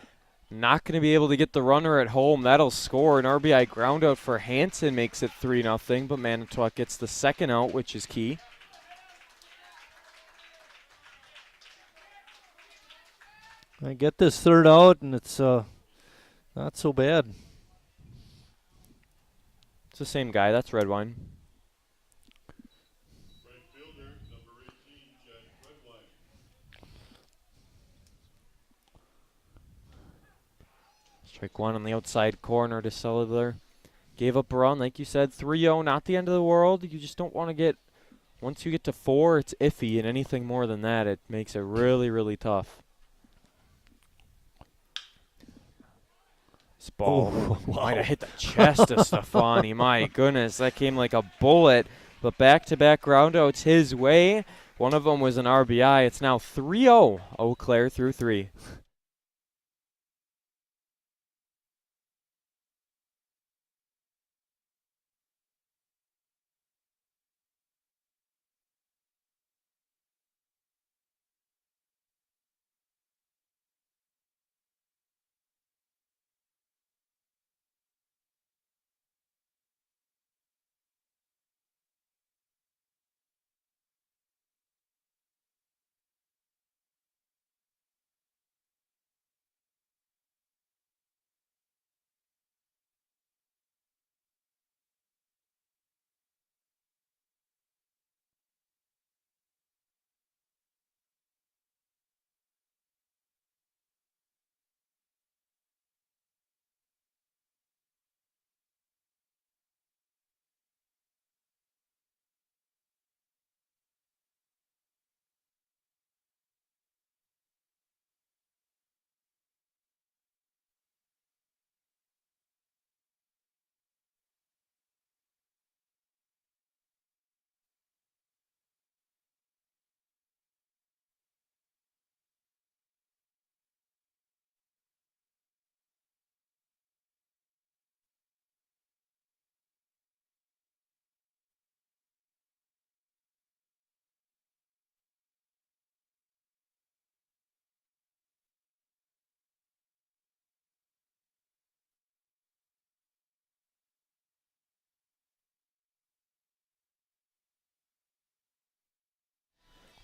Not going to be able to get the runner at home. That'll score. An RBI ground out for Hansen makes it 3-0, but Manitowoc gets the second out, which is key. I get this third out, and it's not so bad. It's the same guy. That's Redwine. Right fielder, number 18, Jack Redwine. Strike one on the outside corner to Cellular. Gave up a run, like you said, 3-0. Not the end of the world. You just don't want to get, once you get to 4, it's iffy, and anything more than that, it makes it really, really tough. This ball might have hit the chest of Stefani. My goodness, that came like a bullet. But back-to-back groundouts his way. One of them was an RBI. It's now 3-0. Eau Claire through 3.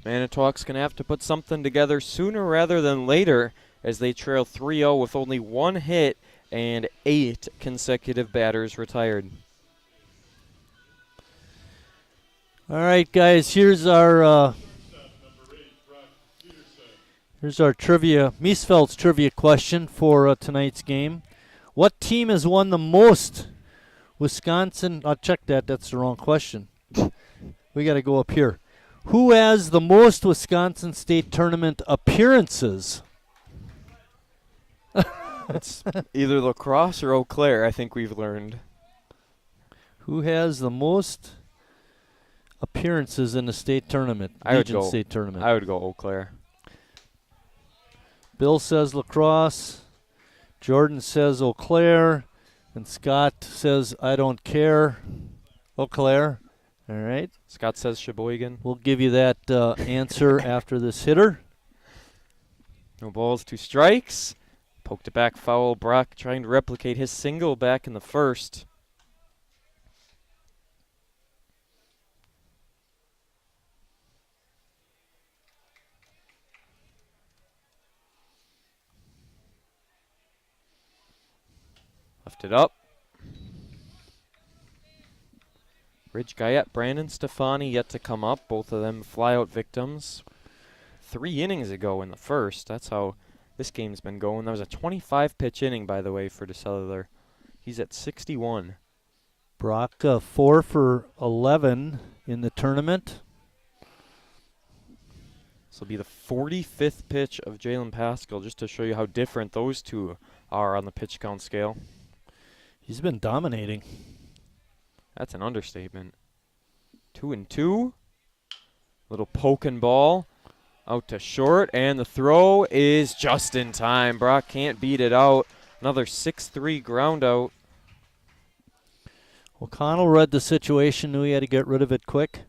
Manitowoc's going to have to put something together sooner rather than later as they trail 3-0 with only 1 hit and 8 consecutive batters retired. All right, guys, here's our trivia, Miesfeld's trivia question for tonight's game. What team has won the most Wisconsin? I'll check that. That's the wrong question. We got to go up here. Who has the most Wisconsin State Tournament appearances? It's either lacrosse or Eau Claire, I think we've learned. Who has the most appearances in the state tournament? I would Legion go. State tournament. I would go Eau Claire. Bill says lacrosse. Jordan says Eau Claire. And Scott says I don't care. Eau Claire. All right. Scott says Sheboygan. We'll give you that answer after this hitter. No balls, 2 strikes. Poked it back foul. Brock trying to replicate his single back in the first. Left it up. Ridge Guyette, Brandon Stefani yet to come up. Both of them fly-out victims. 3 innings ago in the first. That's how this game's been going. That was a 25-pitch inning, by the way, for DeCellular. He's at 61. Brock 4 for 11 in the tournament. This will be the 45th pitch of Jalen Pascal, just to show you how different those two are on the pitch count scale. He's been dominating. That's an understatement. 2-2. Little poke and ball out to short, and the throw is just in time. Brock can't beat it out. Another 6-3 ground out. O'Connell read the situation, knew he had to get rid of it quick.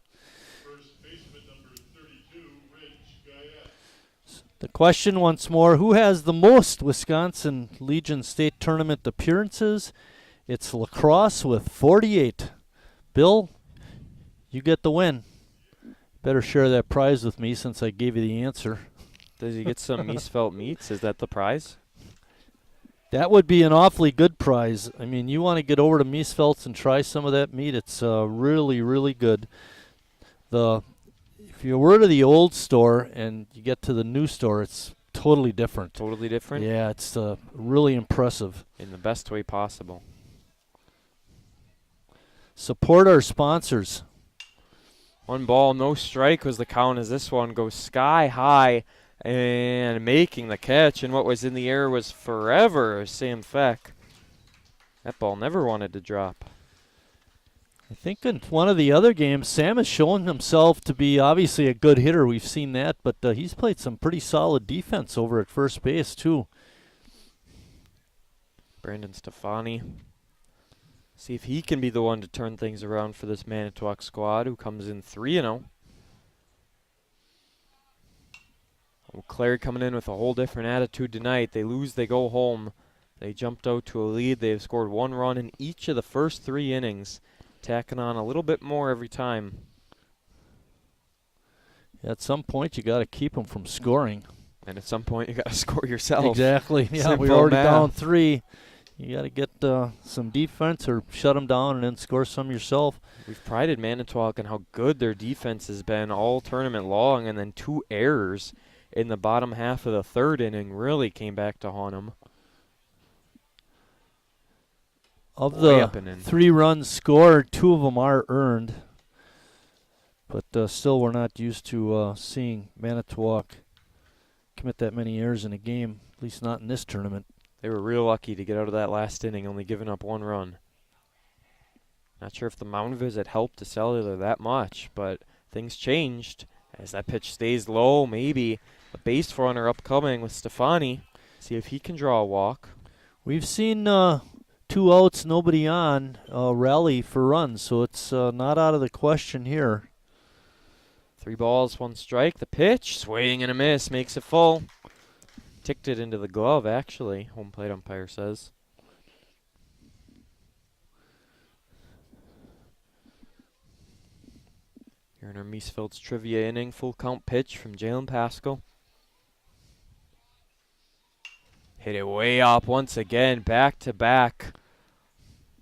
First baseman number 32, Ridge Guyette. The question once more, who has the most Wisconsin Legion State Tournament appearances? It's lacrosse with 48. Bill, you get the win. Better share that prize with me since I gave you the answer. Does he get some Miesfeld meats? Is that the prize? That would be an awfully good prize. I mean, you want to get over to Miesfeld's and try some of that meat. It's really, really good. If you were to the old store and you get to the new store, it's totally different. Totally different? Yeah, it's really impressive. In the best way possible. Support our sponsors. 1 ball, no strike was the count as this one goes sky high and making the catch. And what was in the air was forever Sam Feck. That ball never wanted to drop. I think in one of the other games, Sam has shown himself to be obviously a good hitter. We've seen that, but he's played some pretty solid defense over at first base, too. Brandon Stefani. See if he can be the one to turn things around for this Manitowoc squad, who comes in 3-0. Eau Claire coming in with a whole different attitude tonight. They lose, they go home. They jumped out to a lead. They've scored 1 run in each of the first 3 innings, tacking on a little bit more every time. At some point, you got to keep them from scoring. And at some point, you got to score yourself. Exactly. Yeah, we're Simple already math. down 3. You got to get some defense or shut them down and then score some yourself. We've prided Manitowoc on how good their defense has been all tournament long, and then 2 errors in the bottom half of the 3rd inning really came back to haunt them. Of Way the up and in. 3 runs scored, 2 of them are earned. But still, we're not used to seeing Manitowoc commit that many errors in a game, at least not in this tournament. They were real lucky to get out of that last inning, only giving up 1 run. Not sure if the mound visit helped DeCellular that much, but things changed as that pitch stays low. Maybe a base runner upcoming with Stefani. See if he can draw a walk. We've seen 2 outs, nobody on, rally for runs, so it's not out of the question here. 3 balls, 1 strike. The pitch, swing and a miss, makes it full. Ticked it into the glove, actually, home plate umpire says. Here in our Miesfeld's trivia inning, full count pitch from Jalen Pascal. Hit it way up once again, back to back.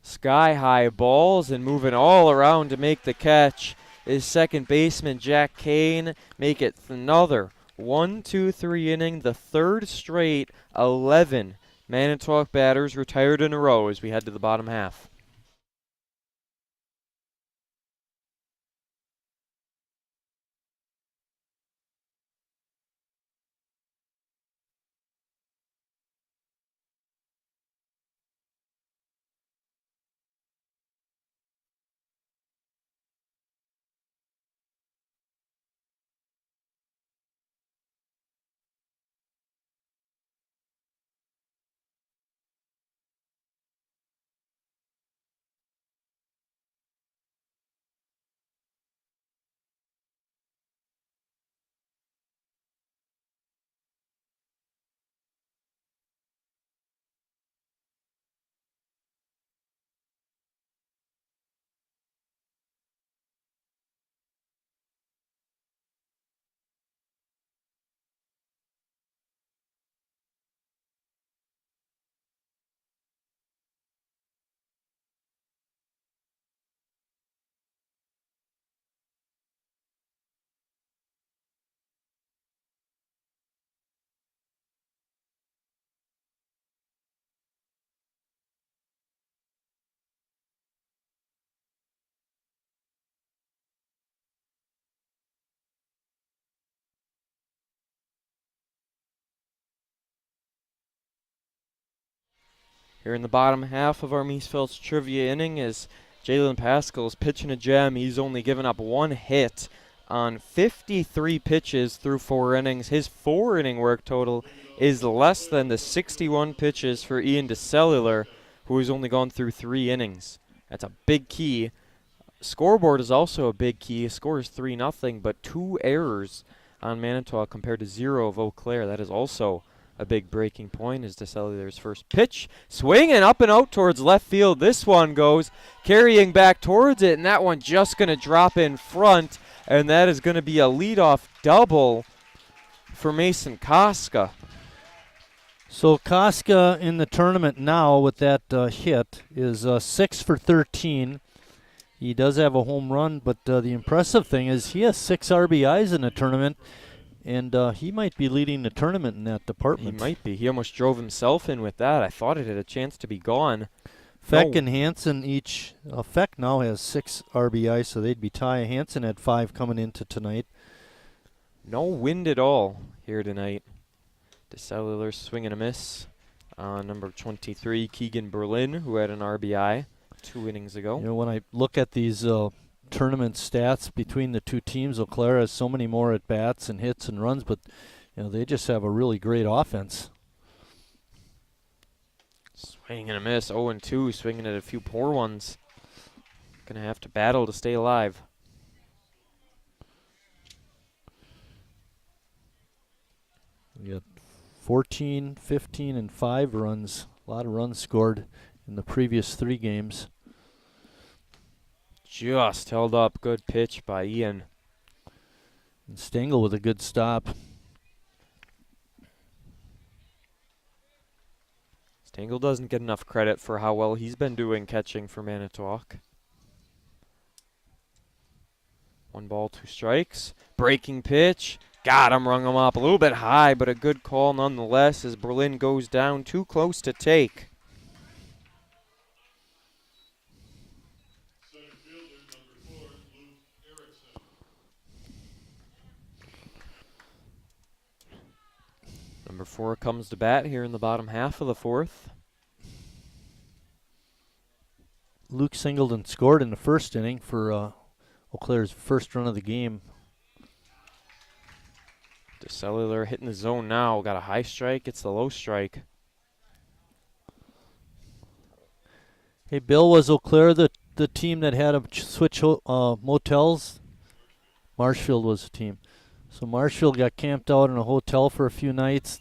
Sky high balls and moving all around to make the catch is second baseman Jack Kane. Make it another 1-2-3 inning, the 3rd straight 11 Manitowoc batters retired in a row as we head to the bottom half. Here in the bottom half of our Mies Phelps trivia inning is Jalen Pascal's pitching a gem. He's only given up 1 hit on 53 pitches through 4 innings. His 4-inning work total is less than the 61 pitches for Ian DeCellular, who has only gone through 3 innings. That's a big key. Scoreboard is also a big key. His score is 3-0, but 2 errors on Manitowoc compared to 0 of Eau Claire. That is also a big breaking point as DeCellular's first pitch. Swinging up and out towards left field. This one goes carrying back towards it, and that one just going to drop in front, and that is going to be a leadoff double for Mason Koska. So Koska in the tournament now with that hit is 6 for 13. He does have a home run, but the impressive thing is he has 6 RBIs in the tournament, and he might be leading the tournament in that department. He might be. He almost drove himself in with that. I thought it had a chance to be gone. Feck and Hansen each. Feck now has 6 RBIs, so they'd be tied. Hansen had 5 coming into tonight. No wind at all here tonight. DeCellular swing and a miss on number 23, Keegan Berlin, who had an RBI 2 innings ago. You know, when I look at these tournament stats between the two teams, Eau Claire has so many more at bats and hits and runs, but you know they just have a really great offense. Swing and a miss, 0-2, swinging at a few poor ones. Gonna have to battle to stay alive. We got 14, 15, and 5 runs. A lot of runs scored in the previous 3 games. Just held up. Good pitch by Ian. And Stengel with a good stop. Stengel doesn't get enough credit for how well he's been doing catching for Manitowoc. 1 ball, 2 strikes. Breaking pitch. Got him, rung him up a little bit high, but a good call nonetheless as Berlin goes down too close to take. Number 4 comes to bat here in the bottom half of the 4th. Luke Singleton scored in the first inning for Eau Claire's first run of the game. DeCellular hitting the zone now. Got a high strike. It's the low strike. Hey, Bill, was Eau Claire the team that had to switch motels? Marshfield was the team. So Marshfield got camped out in a hotel for a few nights,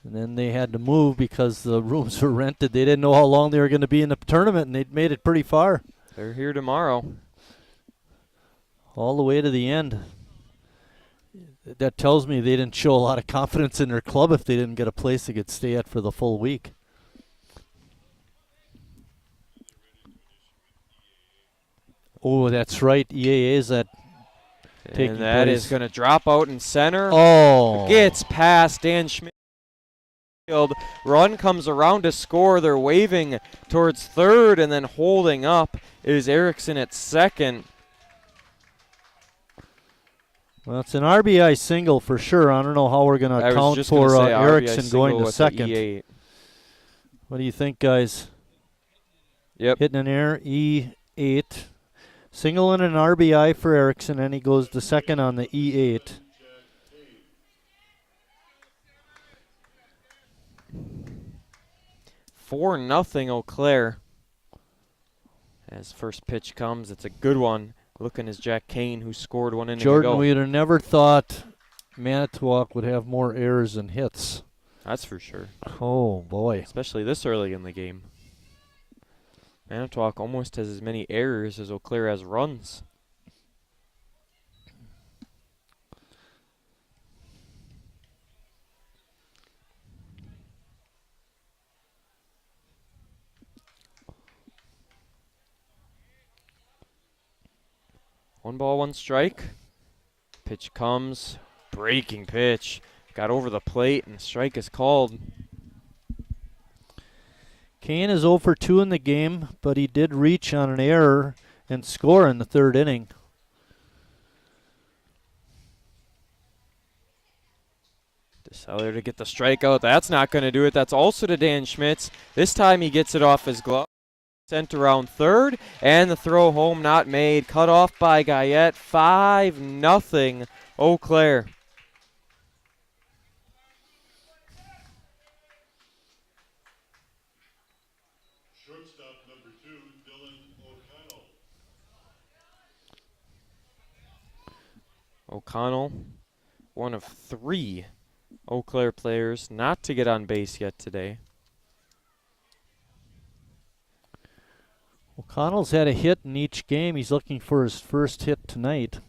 and then they had to move because the rooms were rented. They didn't know how long they were going to be in the tournament, and they'd made it pretty far. They're here tomorrow. All the way to the end. That tells me they didn't show a lot of confidence in their club if they didn't get a place they could stay at for the full week. Oh, that's right. EAA is that taking And that place. is going to drop out in center. Oh. Gets past Dan Schmidt. Run comes around to score. They're waving towards third, and then holding up is Erickson at second. Well, it's an RBI single for sure. I don't know how we're going to account for Erickson going to second. E8. What do you think, guys? Yep. Hitting an air, E8. Single and an RBI for Erickson, and he goes to second on the E8. Four nothing Eau Claire. As first pitch comes, it's a good one. Looking as Jack Kane, who scored 1 inning Jordan, ago. we'd have never thought Manitowoc would have more errors than hits. That's for sure. Oh, boy. Especially this early in the game. Manitowoc almost has as many errors as Eau Claire has runs. One ball, one strike. Pitch comes. Breaking pitch. Got over the plate, and strike is called. Kane is 0 for 2 in the game, but he did reach on an error and score in the 3rd inning. DeSeller to get the strikeout. That's not going to do it. That's also to Dan Schmitz. This time he gets it off his glove. Sent around third, and the throw home not made. Cut off by Guyette. 5-0 Eau Claire. Shortstop number 2, Dylan O'Connell. O'Connell, one of 3 Eau Claire players not to get on base yet today. O'Connell's had a hit in each game. He's looking for his first hit tonight.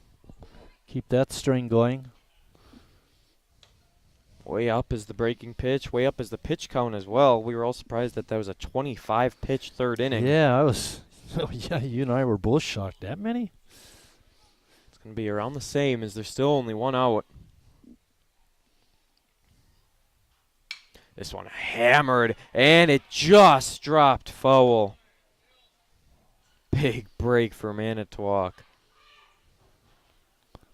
Keep that string going. Way up is the breaking pitch. Way up is the pitch count as well. We were all surprised that was a 25-pitch third inning. Yeah, I was. Oh, yeah, you and I were both shocked. That many? It's going to be around the same as there's still only 1 out. This one hammered, and it just dropped foul. Big break for Manitowoc.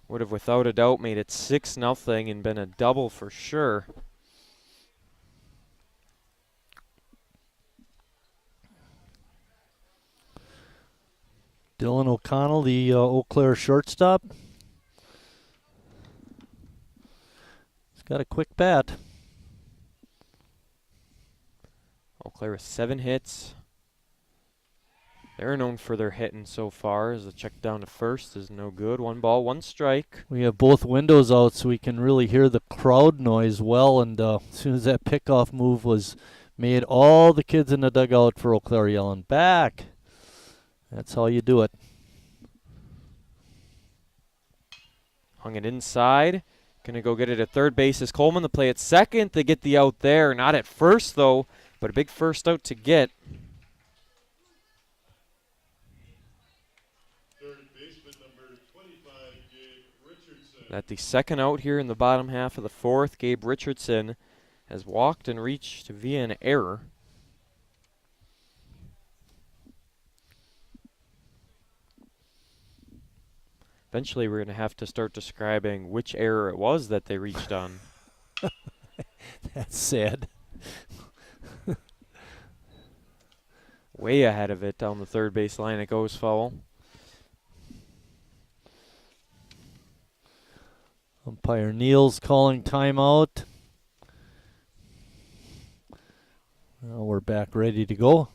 Would have without a doubt made it 6-0 and been a double for sure. Dylan O'Connell, the Eau Claire shortstop. He's got a quick bat. Eau Claire with 7 hits. They're known for their hitting so far, as the check down to first is no good. 1 ball, 1 strike. We have both windows out so we can really hear the crowd noise well, and as soon as that pickoff move was made, all the kids in the dugout for Eau Claire yelling, "Back!" That's how you do it. Hung it inside. Gonna go get it at third base is Coleman. The play at second. They get the out there. Not at first, though, but a big first out to get. At the second out here in the bottom half of the 4th, Gabe Richardson has walked and reached via an error. Eventually, we're going to have to start describing which error it was that they reached on. That's sad. Way ahead of it down the third base line. It goes foul. Umpire Neal's calling timeout. Now we're back ready to go.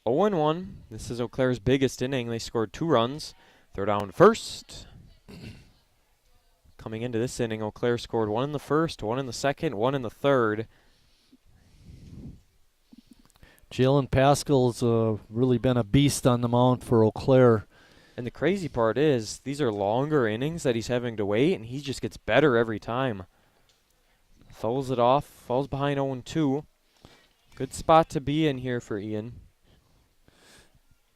Oh and 1. This is Eau Claire's biggest inning. They scored 2 runs. They're down first. Coming into this inning, Eau Claire scored 1 in the first, 1 in the second, 1 in the third. Jalen Pascal's really been a beast on the mound for Eau Claire. And the crazy part is, these are longer innings that he's having to wait, and he just gets better every time. Fouls it off, falls behind 0-2. Good spot to be in here for Ian.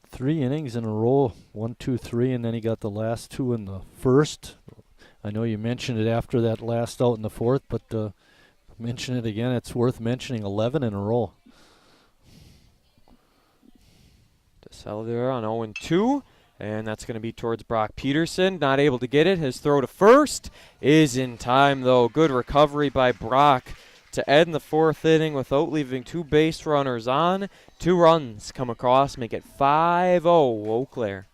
3 innings in a row, 1, 2, 3, and then he got the last 2 in the first. I know you mentioned it after that last out in the 4th, but mention it again. It's worth mentioning. 11 in a row. DeSeller on 0-2, and that's going to be towards Brock Peterson. Not able to get it. His throw to first is in time, though. Good recovery by Brock to end the 4th inning without leaving 2 base runners on. 2 runs come across, make it 5-0 Eau Claire.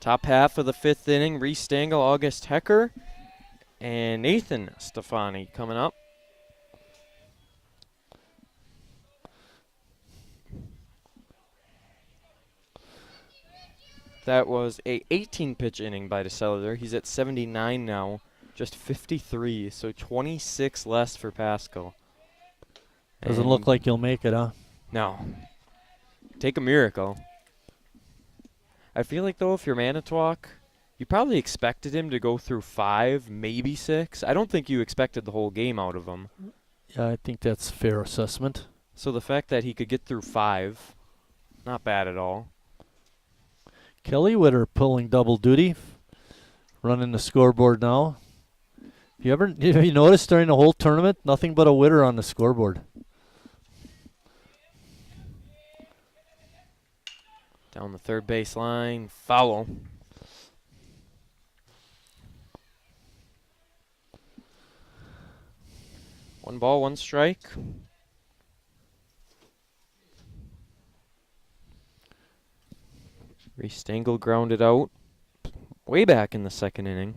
Top half of the 5th inning, Reese Stengel, August Hecker, and Nathan Stefani coming up. That was a 18-pitch inning by DeSelder. He's at 79 now, just 53, so 26 less for Pascal. Doesn't look like he'll make it, huh? No. Take a miracle. I feel like, though, if you're Manitowoc, you probably expected him to go through 5, maybe 6. I don't think you expected the whole game out of him. Yeah, I think that's a fair assessment. So the fact that he could get through 5, not bad at all. Kelly Witter pulling double duty, running the scoreboard now. Have you noticed during the whole tournament, nothing but a Witter on the scoreboard? Down the third base line, foul. One ball, one strike. Reese Stengel grounded out way back in the 2nd inning.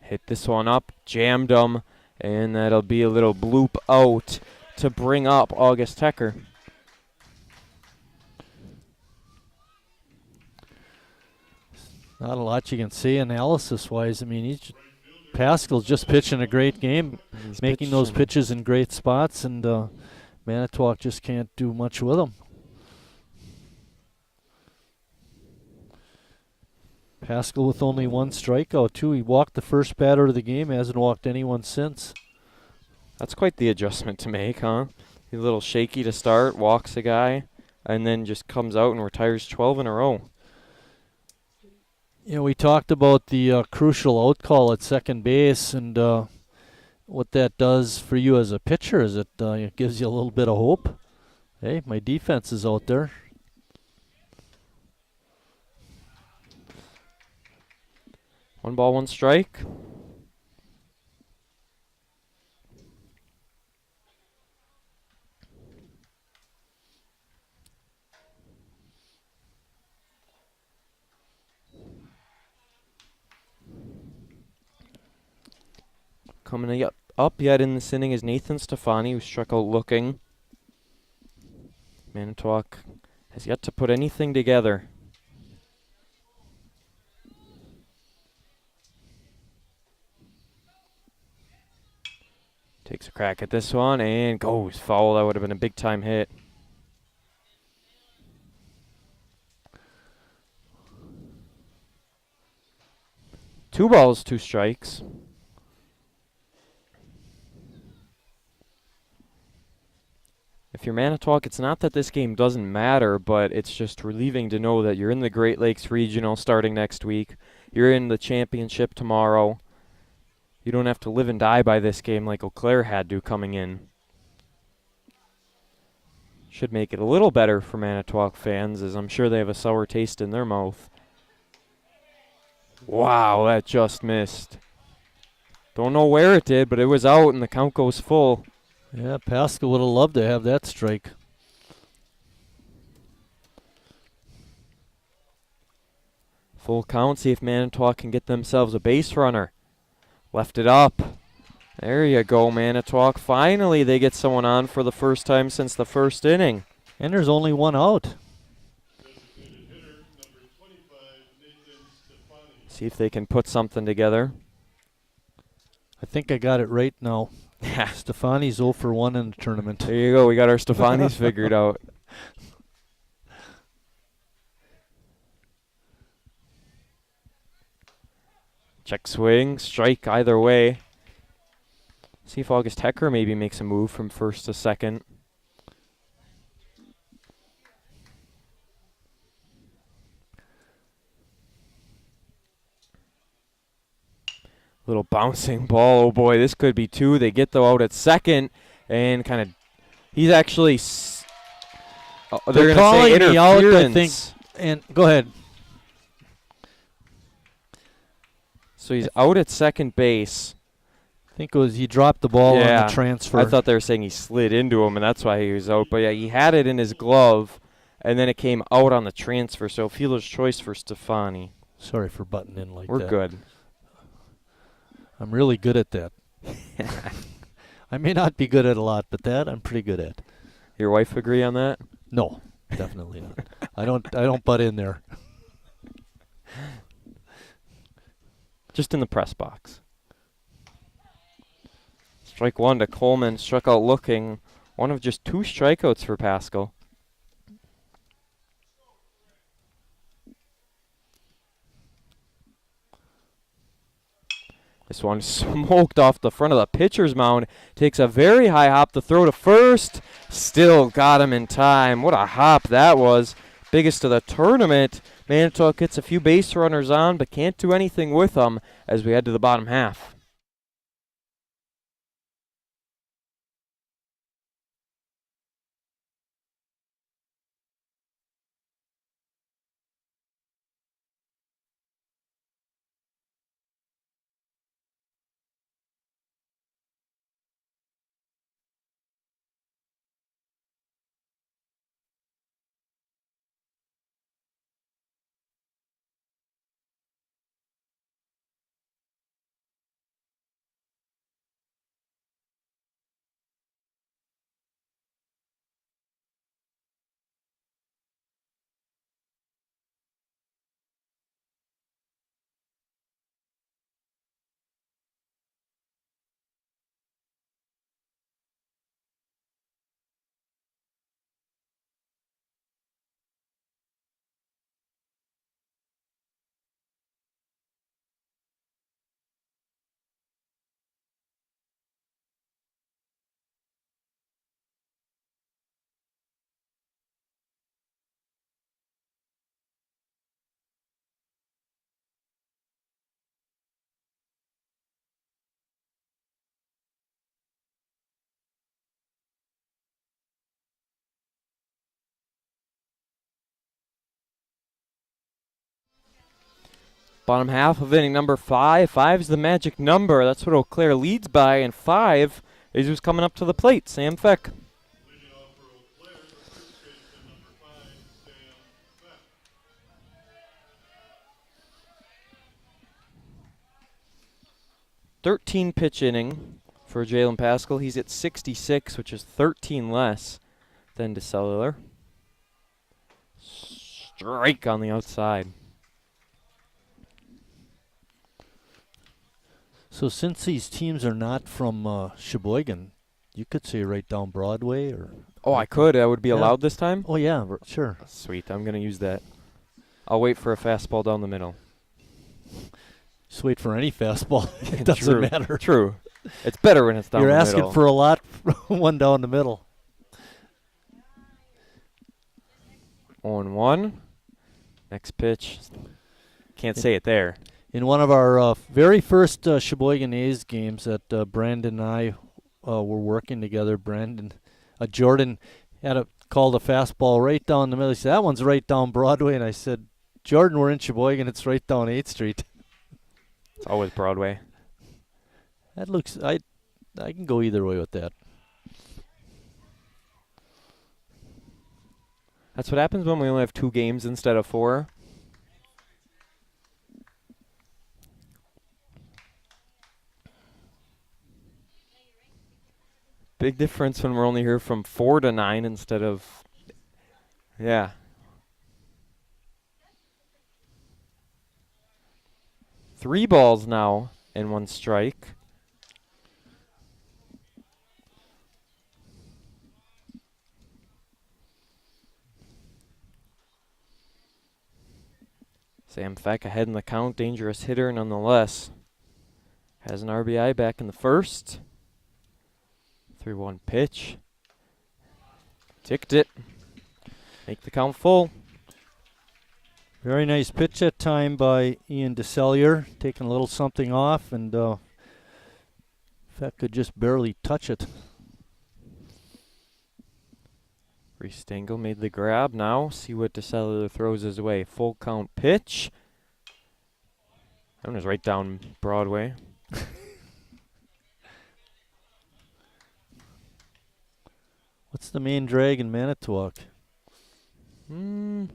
Hit this one up, jammed him, and that'll be a little bloop out to bring up August Hecker. Not a lot you can say analysis-wise. I mean, Pascal's just pitching a great game, making those pitches in great spots, and Manitowoc just can't do much with him. Pascal with only 1 strikeout, too. He walked the first batter of the game, hasn't walked anyone since. That's quite the adjustment to make, huh? He's a little shaky to start, walks a guy, and then just comes out and retires 12 in a row. You know, we talked about the crucial out call at second base, and what that does for you as a pitcher is it gives you a little bit of hope. Hey, my defense is out there. One ball, one strike. Coming up yet in this inning is Nathan Stefani, who struck out looking. Manitowoc has yet to put anything together. Takes a crack at this one and goes foul. That would have been a big-time hit. Two balls, two strikes. If you're Manitowoc, it's not that this game doesn't matter, but it's just relieving to know that you're in the Great Lakes Regional starting next week. You're in the championship tomorrow. You don't have to live and die by this game like Eau Claire had to coming in. Should make it a little better for Manitowoc fans, as I'm sure they have a sour taste in their mouth. Wow, that just missed. Don't know where it did, but it was out and the count goes full. Yeah, Pascal would have loved to have that strike. Full count, see if Manitowoc can get themselves a base runner. Left it up. There you go, Manitowoc. Finally, they get someone on for the first time since the first inning. And there's only one out. See if they can put something together. I think I got it right now. Stefani's 0 for 1 in the tournament. There you go. We got our Stefanis figured out. Check swing, strike either way. See if August Hecker maybe makes a move from first to second. Little bouncing ball. Oh boy, this could be two. They get the out at second and kind of. He's actually. They're going to say interference. Out, I think. And go ahead. So he's out at second base. I think it was he dropped the ball on Yeah, the transfer. I thought they were saying he slid into him, and that's why he was out. But yeah, he had it in his glove, and then it came out on the transfer. So fielder's choice for Stefani. Sorry for butting in like We're that. good. I'm really good at that. I may not be good at a lot, but that I'm pretty good at. Your wife agree on that? No, definitely not. I don't butt in there. Just in the press box. Strike one to Coleman. Struck out looking. One of just 2 strikeouts for Pascal. This one smoked off the front of the pitcher's mound. Takes a very high hop to throw to first. Still got him in time. What a hop that was. Biggest of the tournament. Manitowoc gets a few base runners on, but can't do anything with them as we head to the bottom half. Bottom half of inning number 5. 5's the magic number. That's what Eau Claire leads by, and 5 is who's coming up to the plate, Sam Feck. Leading off for Eau Claire, the first baseman, number 5, Sam Beck. 13 pitch inning for Jalen Pascal. He's at 66, which is 13 less than DeCellular. Strike on the outside. So since these teams are not from Sheboygan, you could say right down Broadway or. Oh, I could. I would be Yeah. allowed this time? Oh yeah, sure. Sweet. I'm going to use that. I'll wait for a fastball down the middle. Just wait for any fastball. It doesn't True. matter. True. It's better when it's down You're the asking middle. for a lot. One down the middle. 0-1. Next pitch. Can't say it there. In one of our very first Sheboygan A's games that Brandon and I were working together, Jordan called a fastball right down the middle. He said, "That one's right down Broadway." And I said, "Jordan, we're in Sheboygan. It's right down 8th Street." It's always Broadway. That looks. I can go either way with that. That's what happens when we only have 2 games instead of 4. Big difference when we're only here from 4 to 9 instead of, yeah. Three balls now and 1 strike. Sam Feck ahead in the count, dangerous hitter nonetheless. Has an RBI back in the first. 3-1 pitch. Ticked it. Make the count full. Very nice pitch that time by Ian DeCellier, taking a little something off, and Feck could just barely touch it. Reese Stengel made the grab. Now see what DeCellular throws his way. Full count pitch. That one is right down Broadway. What's the main drag in Manitowoc? Sure,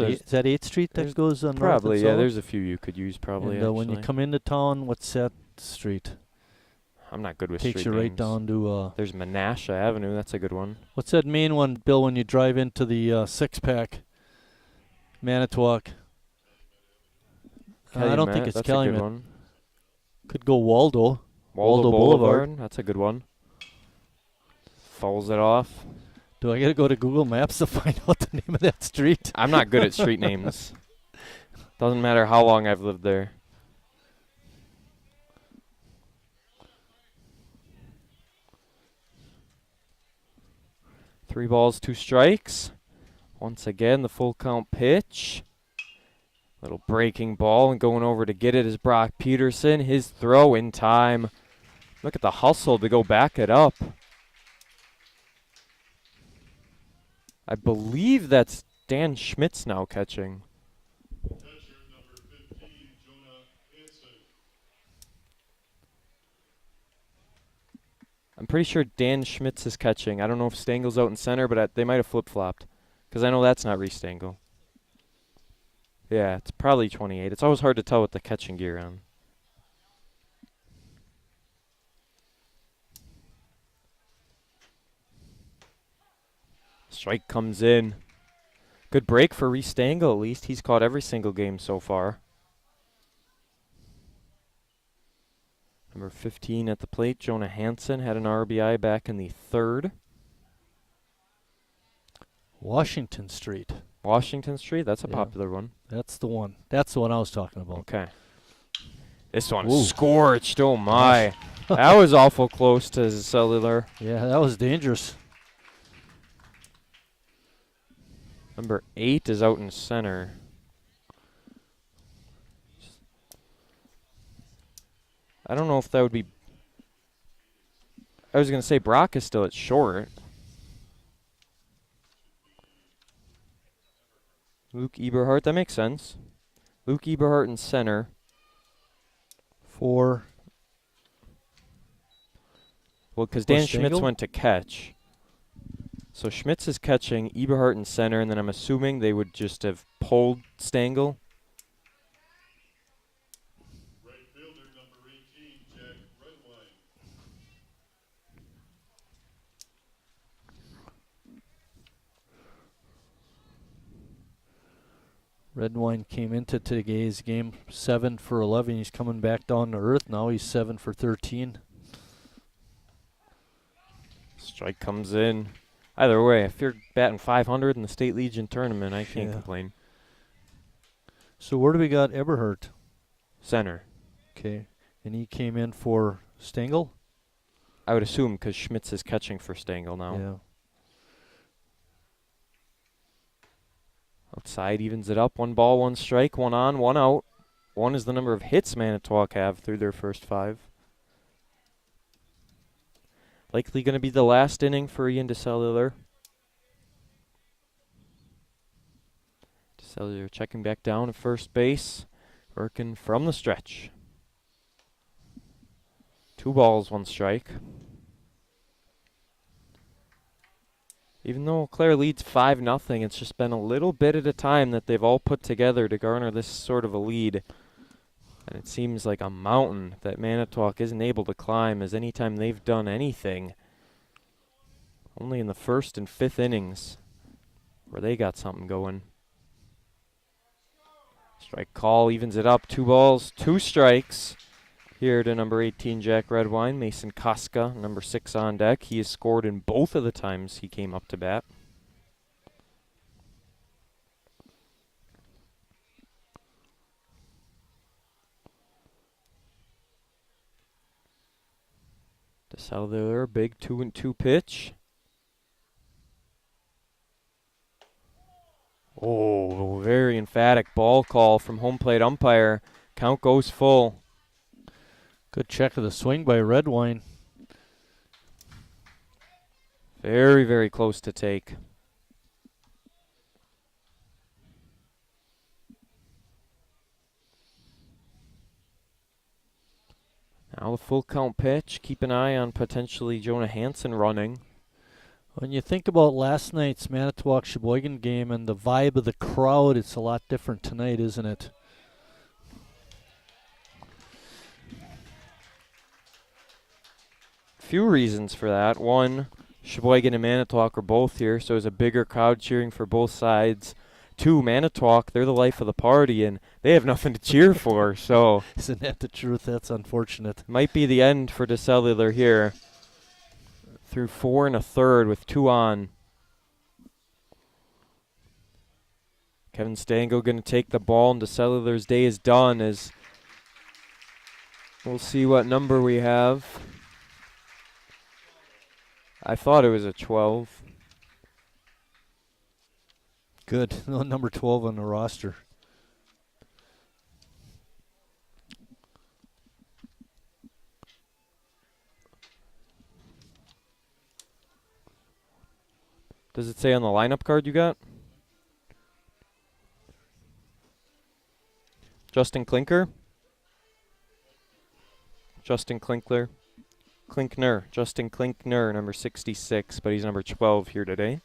there's Is that 8th Street there's that goes on probably, north and yeah, south? there's a few you could use probably, And when you actually. come into town, what's that street? I'm not good with Takes street you right names. down to, There's Menasha Avenue. That's a good one. what's that main one, Bill, when you drive into the Six-Pack? Manitowoc. I don't think it's That's a good Calumet. one. Could go Waldo. Waldo Boulevard. Boulevard. That's a good one. Fouls it off. Do I got to go to Google Maps to find out the name of that street? I'm not good at street names. Doesn't matter how long I've lived there. Three balls, two strikes. Once again, the full count pitch. Little breaking ball, and going over to get it is Brock Peterson. His throw in time. Look at the hustle to go back it up. I believe that's Dan Schmitz now catching. I'm pretty sure Dan Schmitz is catching. I don't know if Stangel's out in center, but they might have flip-flopped. Because I know that's not Reese Stangel. Yeah, it's probably 28. It's always hard to tell with the catching gear on. Strike comes in. Good break for Reese Stangel, at least. He's caught every single game so far. Number 15 at the plate, Jonah Hansen, had an RBI back in the third. Washington Street. Washington Street, that's a Yeah. popular one. That's the one. That's the one I was talking about. Okay. This one Ooh. scorched, oh my. That was awful close to cellular. Yeah, that was dangerous. Number 8 is out in center. I don't know if that would be... I was going to say Brock is still at short. Luke Eberhardt, that makes sense. Luke Eberhardt in center. For Well, because Dan Schmitz Stengel? went to catch. So Schmitz is catching, Eberhardt in center, and then I'm assuming they would just have pulled Stangel. Right fielder, number 18, Jack Redwine. Redwine came into today's game 7 for 11. He's coming back down to earth now. He's 7 for 13. Strike comes in. Either way, if you're batting 500 in the State Legion tournament, I can't Yeah. complain. So where do we got Eberhardt? Center. Okay, and he came in for Stengel. I would assume because Schmitz is catching for Stangel now. Yeah. Outside evens it up. 1 ball, 1 strike, 1 on, 1 out. 1 is the number of hits Manitowoc have through their first 5. Likely going to be the last inning for Ian DeCellular. DeCellular checking back down at first base. Working from the stretch. 2 balls, 1 strike. Even though Clare leads 5-0, it's just been a little bit at a time that they've all put together to garner this sort of a lead. And it seems like a mountain that Manitowoc isn't able to climb, as anytime they've done anything, only in the 1st and 5th innings where they got something going. Strike call evens it up. 2 balls, 2 strikes. Here to number 18, Jack Redwine. Mason Koska, number 6 on deck. He has scored in both of the times he came up to bat. DeCellular, big 2-2 pitch. Oh, very emphatic ball call from home plate umpire. Count goes full. Good check of the swing by Redwine. Very, very close to take. Now the full count pitch. Keep an eye on potentially Jonah Hansen running. When you think about last night's Manitowoc-Sheboygan game and the vibe of the crowd, it's a lot different tonight, isn't it? Few reasons for that. One, Sheboygan and Manitowoc are both here, so there's a bigger crowd cheering for both sides. Two, Manitowoc, they're the life of the party, and they have nothing to cheer for, so Isn't that the truth? That's unfortunate. might be the end for DeCellular here. Through 4 1/3 with 2 on. Kevin Stango going to take the ball, and DeCellular's day is done as we'll see what number we have. I thought it was a 12. Good. No, number 12 on the roster. Does it say on the lineup card you got? Justin Klinker? Justin Klinkler? Klinkner. Justin Klinkner, number 66, but he's number 12 here today.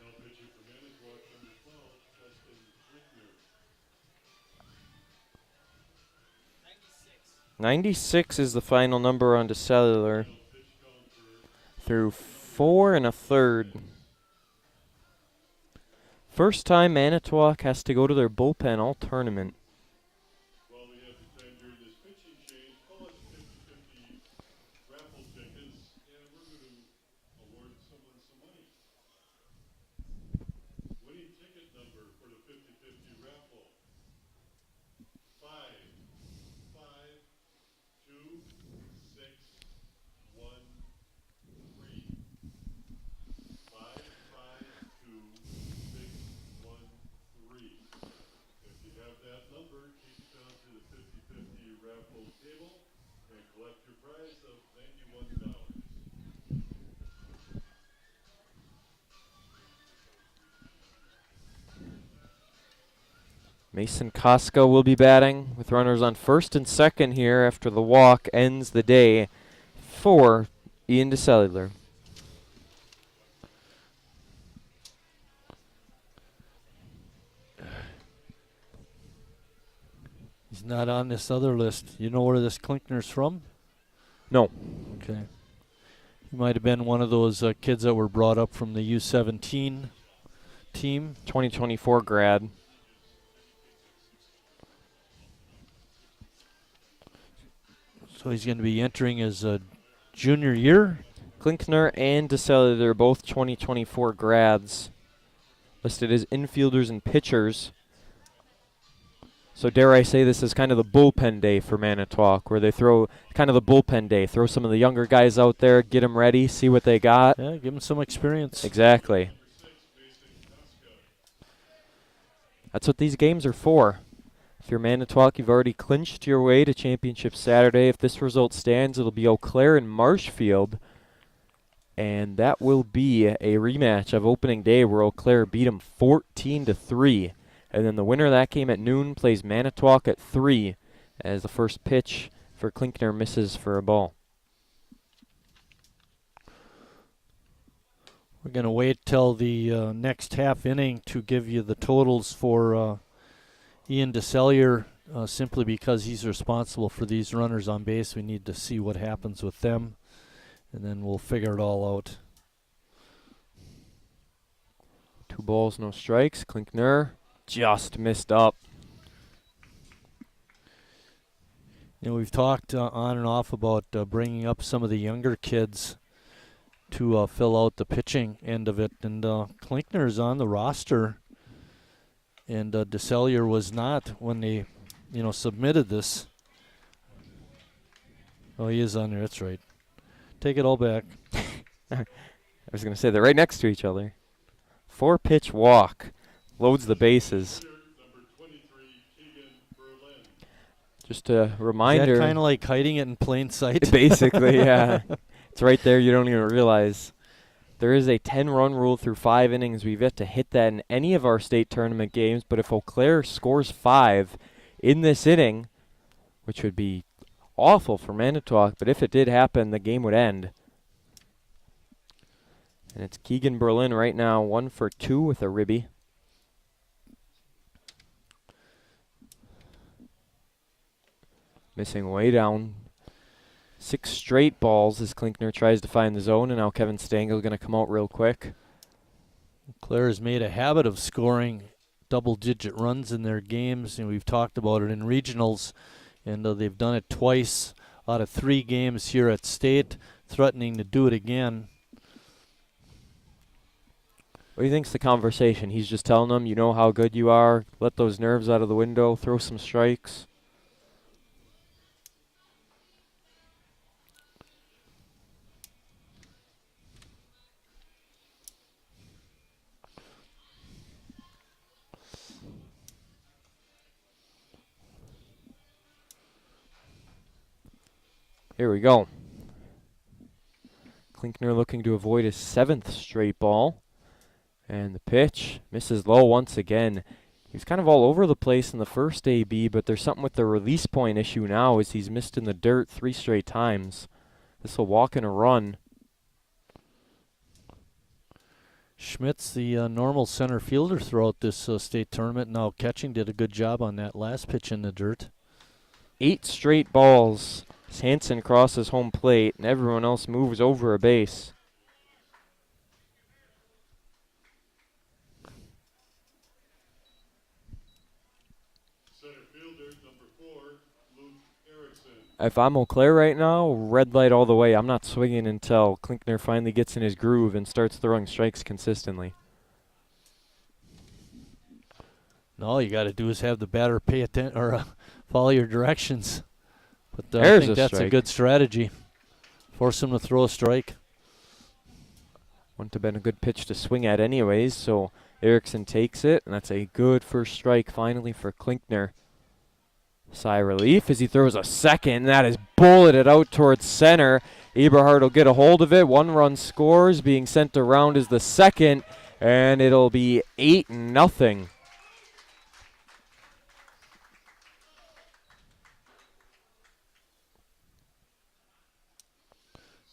Now pitching for Manitowoc, number 12, Justin Rickner. 96 is the final number on DeCellular. Through 4 1/3. First time Manitowoc has to go to their bullpen all tournament. While we have the time during this pitching change, call us 50-50 raffle tickets, and we're going to award someone some money. Winning ticket number for the 50-50 raffle: 5 5 2 6 1 3. 5 5 2 6 1 3. If you have that number, keep it down to the 50-50 raffle table and collect your prize of $91. Mason Costco will be batting with runners on first and second here after the walk ends the day for Ian DeCellular. He's not on this other list. You know where this Klinkner's from? No. Okay. He might have been one of those kids that were brought up from the U17 team. 2024 grad. So he's going to be entering his junior year. Klinkner and DeCellular, both 2024 grads. Listed as infielders and pitchers. So dare I say this is kind of the bullpen day for Manitowoc, where they throw kind of the bullpen day. Throw some of the younger guys out there, get them ready, see what they got. Yeah, give him some experience. Exactly. That's what these games are for. If you're Manitowoc, you've already clinched your way to Championship Saturday. If this result stands, it'll be Eau Claire and Marshfield. And that will be a rematch of opening day where Eau Claire beat them 14-3. And then the winner of that game at noon plays Manitowoc at 3 as the first pitch for Klinkner misses for a ball. We're going to wait till the next half inning to give you the totals for Ian DeCellular, simply because he's responsible for these runners on base. We need to see what happens with them, and then we'll figure it all out. 2 balls, no strikes. Klinkner just missed up. You know, we've talked on and off about bringing up some of the younger kids to fill out the pitching end of it, and Klinkner is on the roster, and DeCellular was not when they, submitted this. Oh, he is on there. That's right. Take it all back. I was going to say they're right next to each other. 4-pitch walk. Loads the bases. Just a reminder. Is that kind of like hiding it in plain sight? Basically, yeah. It's right there. You don't even realize. There is a 10-run rule through 5 innings. We've yet to hit that in any of our state tournament games, but if Eau Claire scores 5 in this inning, which would be awful for Manitowoc, but if it did happen, the game would end. And it's Keegan Berlin right now, 1 for 2 with a ribby. Missing way down. 6 straight balls as Klinkner tries to find the zone, and now Kevin Stengel going to come out real quick. Claire has made a habit of scoring double-digit runs in their games, and we've talked about it in regionals, and they've done it twice out of 3 games here at state, threatening to do it again. What do you think's the conversation? He's just telling them, you know how good you are, let those nerves out of the window, throw some strikes. Here we go. Klinkner looking to avoid his 7th straight ball. And the pitch misses low once again. He was kind of all over the place in the first AB, but there's something with the release point issue now as he's missed in the dirt 3 straight times. This will walk in a run. Schmidt's the normal center fielder throughout this state tournament. Now catching did a good job on that last pitch in the dirt. 8 straight balls. Hansen crosses home plate, and everyone else moves over a base. Center fielder, number 4, Luke Erickson. If I'm Eau Claire right now, red light all the way. I'm not swinging until Klinkner finally gets in his groove and starts throwing strikes consistently. No, all you got to do is have the batter pay attention or follow your directions. But I There's think a that's strike. a good strategy. Force him to throw a strike. Wouldn't have been a good pitch to swing at anyways, so Erickson takes it, and that's a good first strike finally for Klinkner. Sigh of relief as he throws a second. That is bulleted out towards center. Eberhard will get a hold of it. 1 run scores. Being sent around is the second, and it'll be 8-0.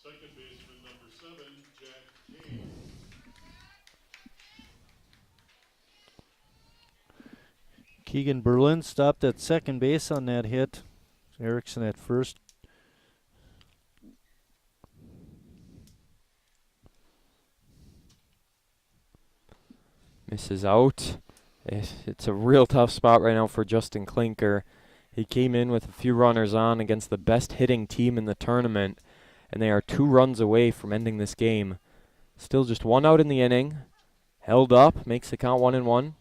Second baseman, number 7, Jack Kane. Keegan Berlin stopped at second base on that hit. Erickson at first. Misses out. It's a real tough spot right now for Justin Klinker. He came in with a few runners on against the best hitting team in the tournament, and they are 2 runs away from ending this game. Still just 1 out in the inning. Held up, makes the count 1-1.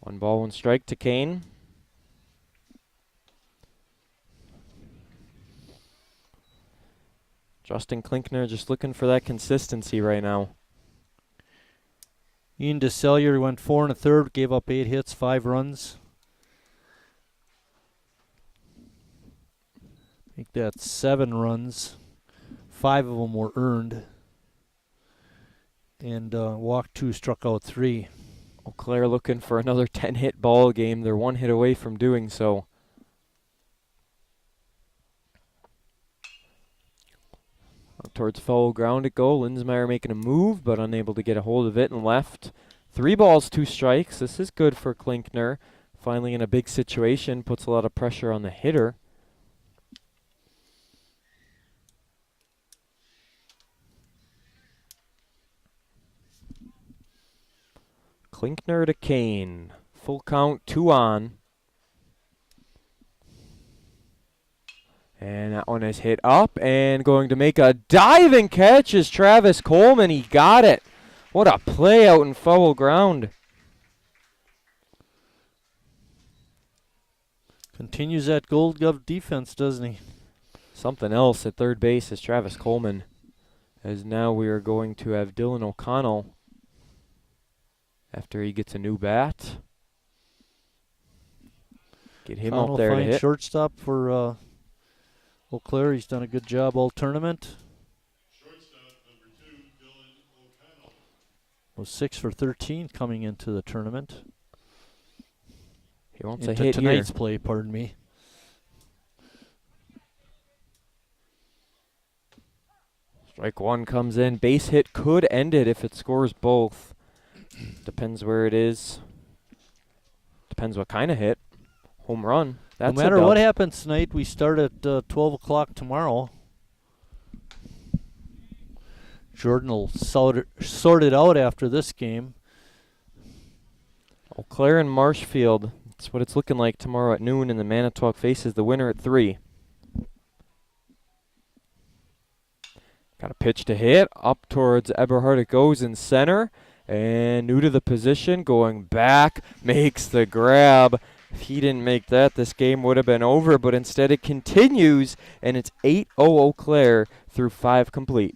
One ball, 1 strike to Kane. Justin Klinkner just looking for that consistency right now. Ian DeSellier went 4 1/3, gave up 8 hits, 5 runs. I think that's 7 runs. 5 of them were earned. And walked 2, struck out 3. Eau Claire looking for another 10-hit ball game. They're 1 hit away from doing so. Out towards foul ground it go. Linsmeyer making a move, but unable to get a hold of it and left. 3 balls, 2 strikes. This is good for Klinkner. Finally in a big situation, puts a lot of pressure on the hitter. Klinkner to Kane. Full count, 2 on. And that one is hit up and going to make a diving catch is Travis Coleman. He got it. What a play out in foul ground. Continues that Gold Glove defense, doesn't he? Something else at third base is Travis Coleman, as now we are going to have Dylan O'Connell after he gets a new bat. Get him out there to hit. Shortstop for Eau Claire. He's done a good job all tournament. Shortstop number 2, Dylan O'Connell. Was 6 for 13 coming into the tournament. He wants a Into hit tonight's here. play, pardon me. Strike one comes in. Base hit could end it if it scores both. Depends where it is. Depends what kind of hit. Home run. That's no matter what happens tonight, we start at 12 o'clock tomorrow. Jordan will sort it out after this game. Eau Claire and Marshfield. That's what it's looking like tomorrow at noon, and the Manitowoc faces the winner at 3. Got a pitch to hit. Up towards Eberhard it goes in center. And new to the position, going back, makes the grab. If he didn't make that, this game would have been over, but instead it continues, and it's 8-0 Eau Claire through 5 complete.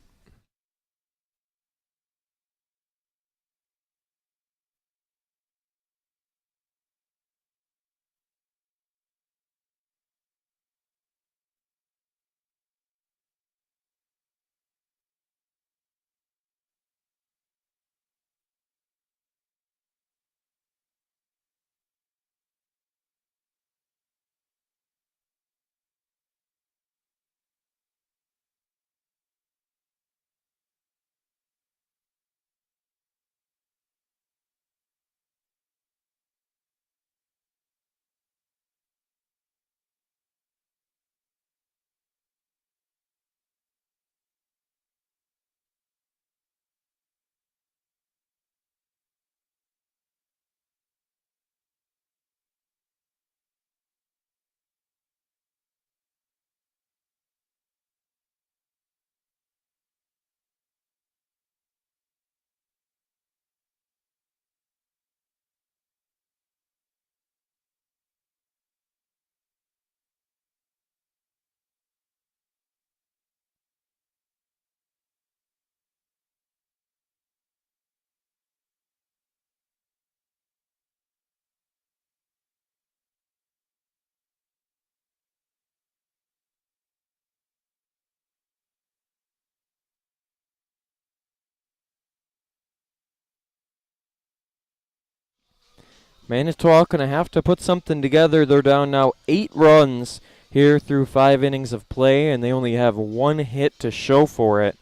Manitowoc going to have to put something together. They're down now 8 runs here through 5 innings of play, and they only have 1 hit to show for it.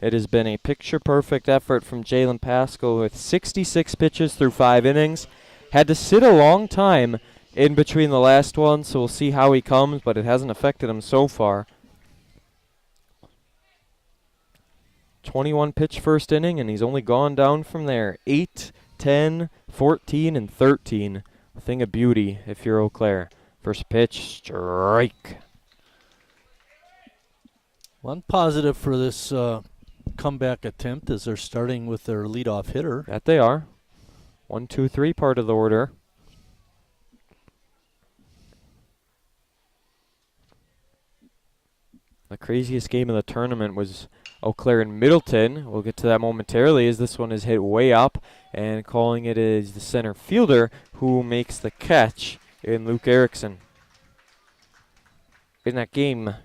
It has been a picture-perfect effort from Jalen Pascal with 66 pitches through 5 innings. Had to sit a long time in between the last one, so we'll see how he comes, but it hasn't affected him so far. 21 pitch first inning, and he's only gone down from there. 8, 10, 14, and 13. A thing of beauty if you're Eau Claire. First pitch, strike. One positive for this comeback attempt is they're starting with their leadoff hitter. That they are. 1, 2, 3 part of the order. The craziest game of the tournament was Eau Claire and Middleton. We'll get to that momentarily as this one is hit way up, and calling it is the center fielder who makes the catch in Luke Erickson. In that game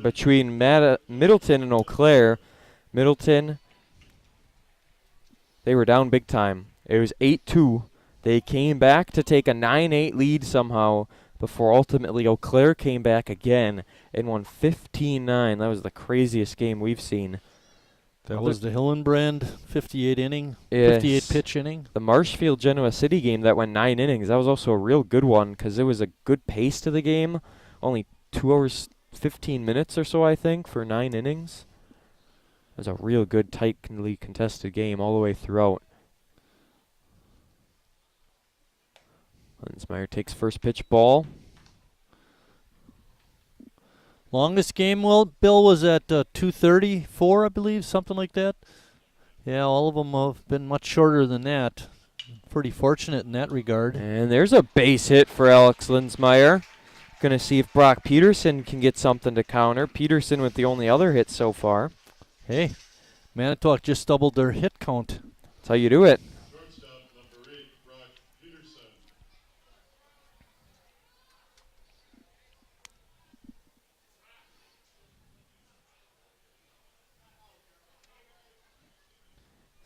between Middleton and Eau Claire, Middleton, they were down big time. It was 8-2. They came back to take a 9-8 lead somehow before ultimately Eau Claire came back again and won 15-9. That was the craziest game we've seen. That was the Hillenbrand 58 inning, Yes. 58 pitch inning. The Marshfield Genoa City game that went 9 innings, that was also a real good one because it was a good pace to the game. Only 2 hours, 15 minutes or so, I think, for 9 innings. It was a real good, tightly contested game all the way throughout. Linsmeyer takes first pitch ball. Longest game, well, Bill, was at 2:34, I believe, something like that. Yeah, all of them have been much shorter than that. Pretty fortunate in that regard. And there's a base hit for Alex Linsmeyer. Going to see if Brock Peterson can get something to counter. Peterson with the only other hit so far. Hey, Manitowoc just doubled their hit count. That's how you do it. Shortstop number 8, Brock Peterson.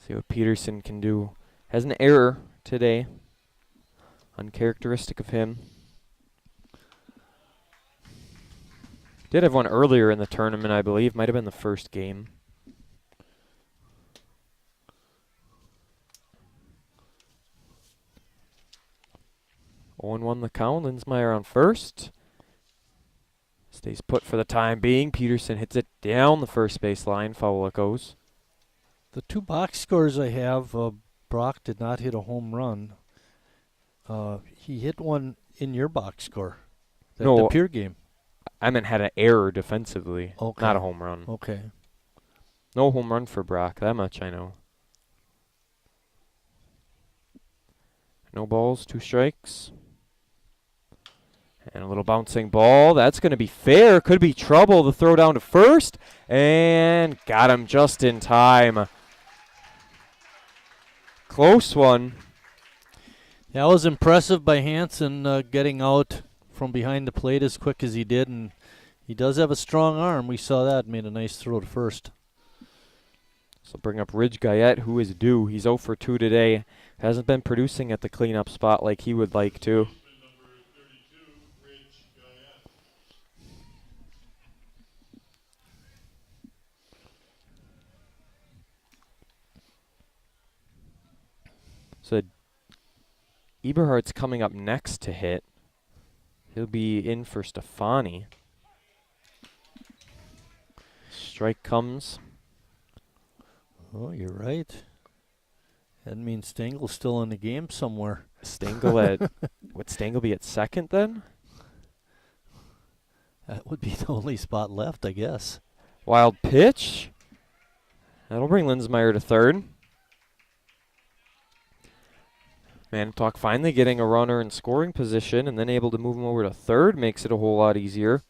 See what Peterson can do. Has an error today. Uncharacteristic of him. Did have one earlier in the tournament, I believe. Might have been the first game. Oh, 1 the count. Linsmeyer on first. Stays put for the time being. Peterson hits it down the first base line. Foul it goes. The 2 box scores I have, Brock did not hit a home run. He hit one in your box score. The Pier game. I meant had an error defensively, Okay. not a home run. Okay. No home run for Brock, that much I know. No balls, 2 strikes. And a little bouncing ball. That's going to be fair. Could be trouble. The throw down to first. And got him just in time. Close one. That was impressive by Hansen getting out from behind the plate as quick as he did. And he does have a strong arm. We saw that. Made a nice throw to first. So bring up Ridge Guyette, who is due. He's 0 for 2 today. Hasn't been producing at the cleanup spot like he would like to. So Eberhardt's coming up next to hit. He'll be in for Stefani. Strike comes. Oh, you're right. That means Stengel's still in the game somewhere. Stengel at would Stengel be at second then? That would be the only spot left, I guess. Wild pitch. That'll bring Linsmeyer to third. Manitowoc finally getting a runner in scoring position and then able to move him over to third makes it a whole lot easier.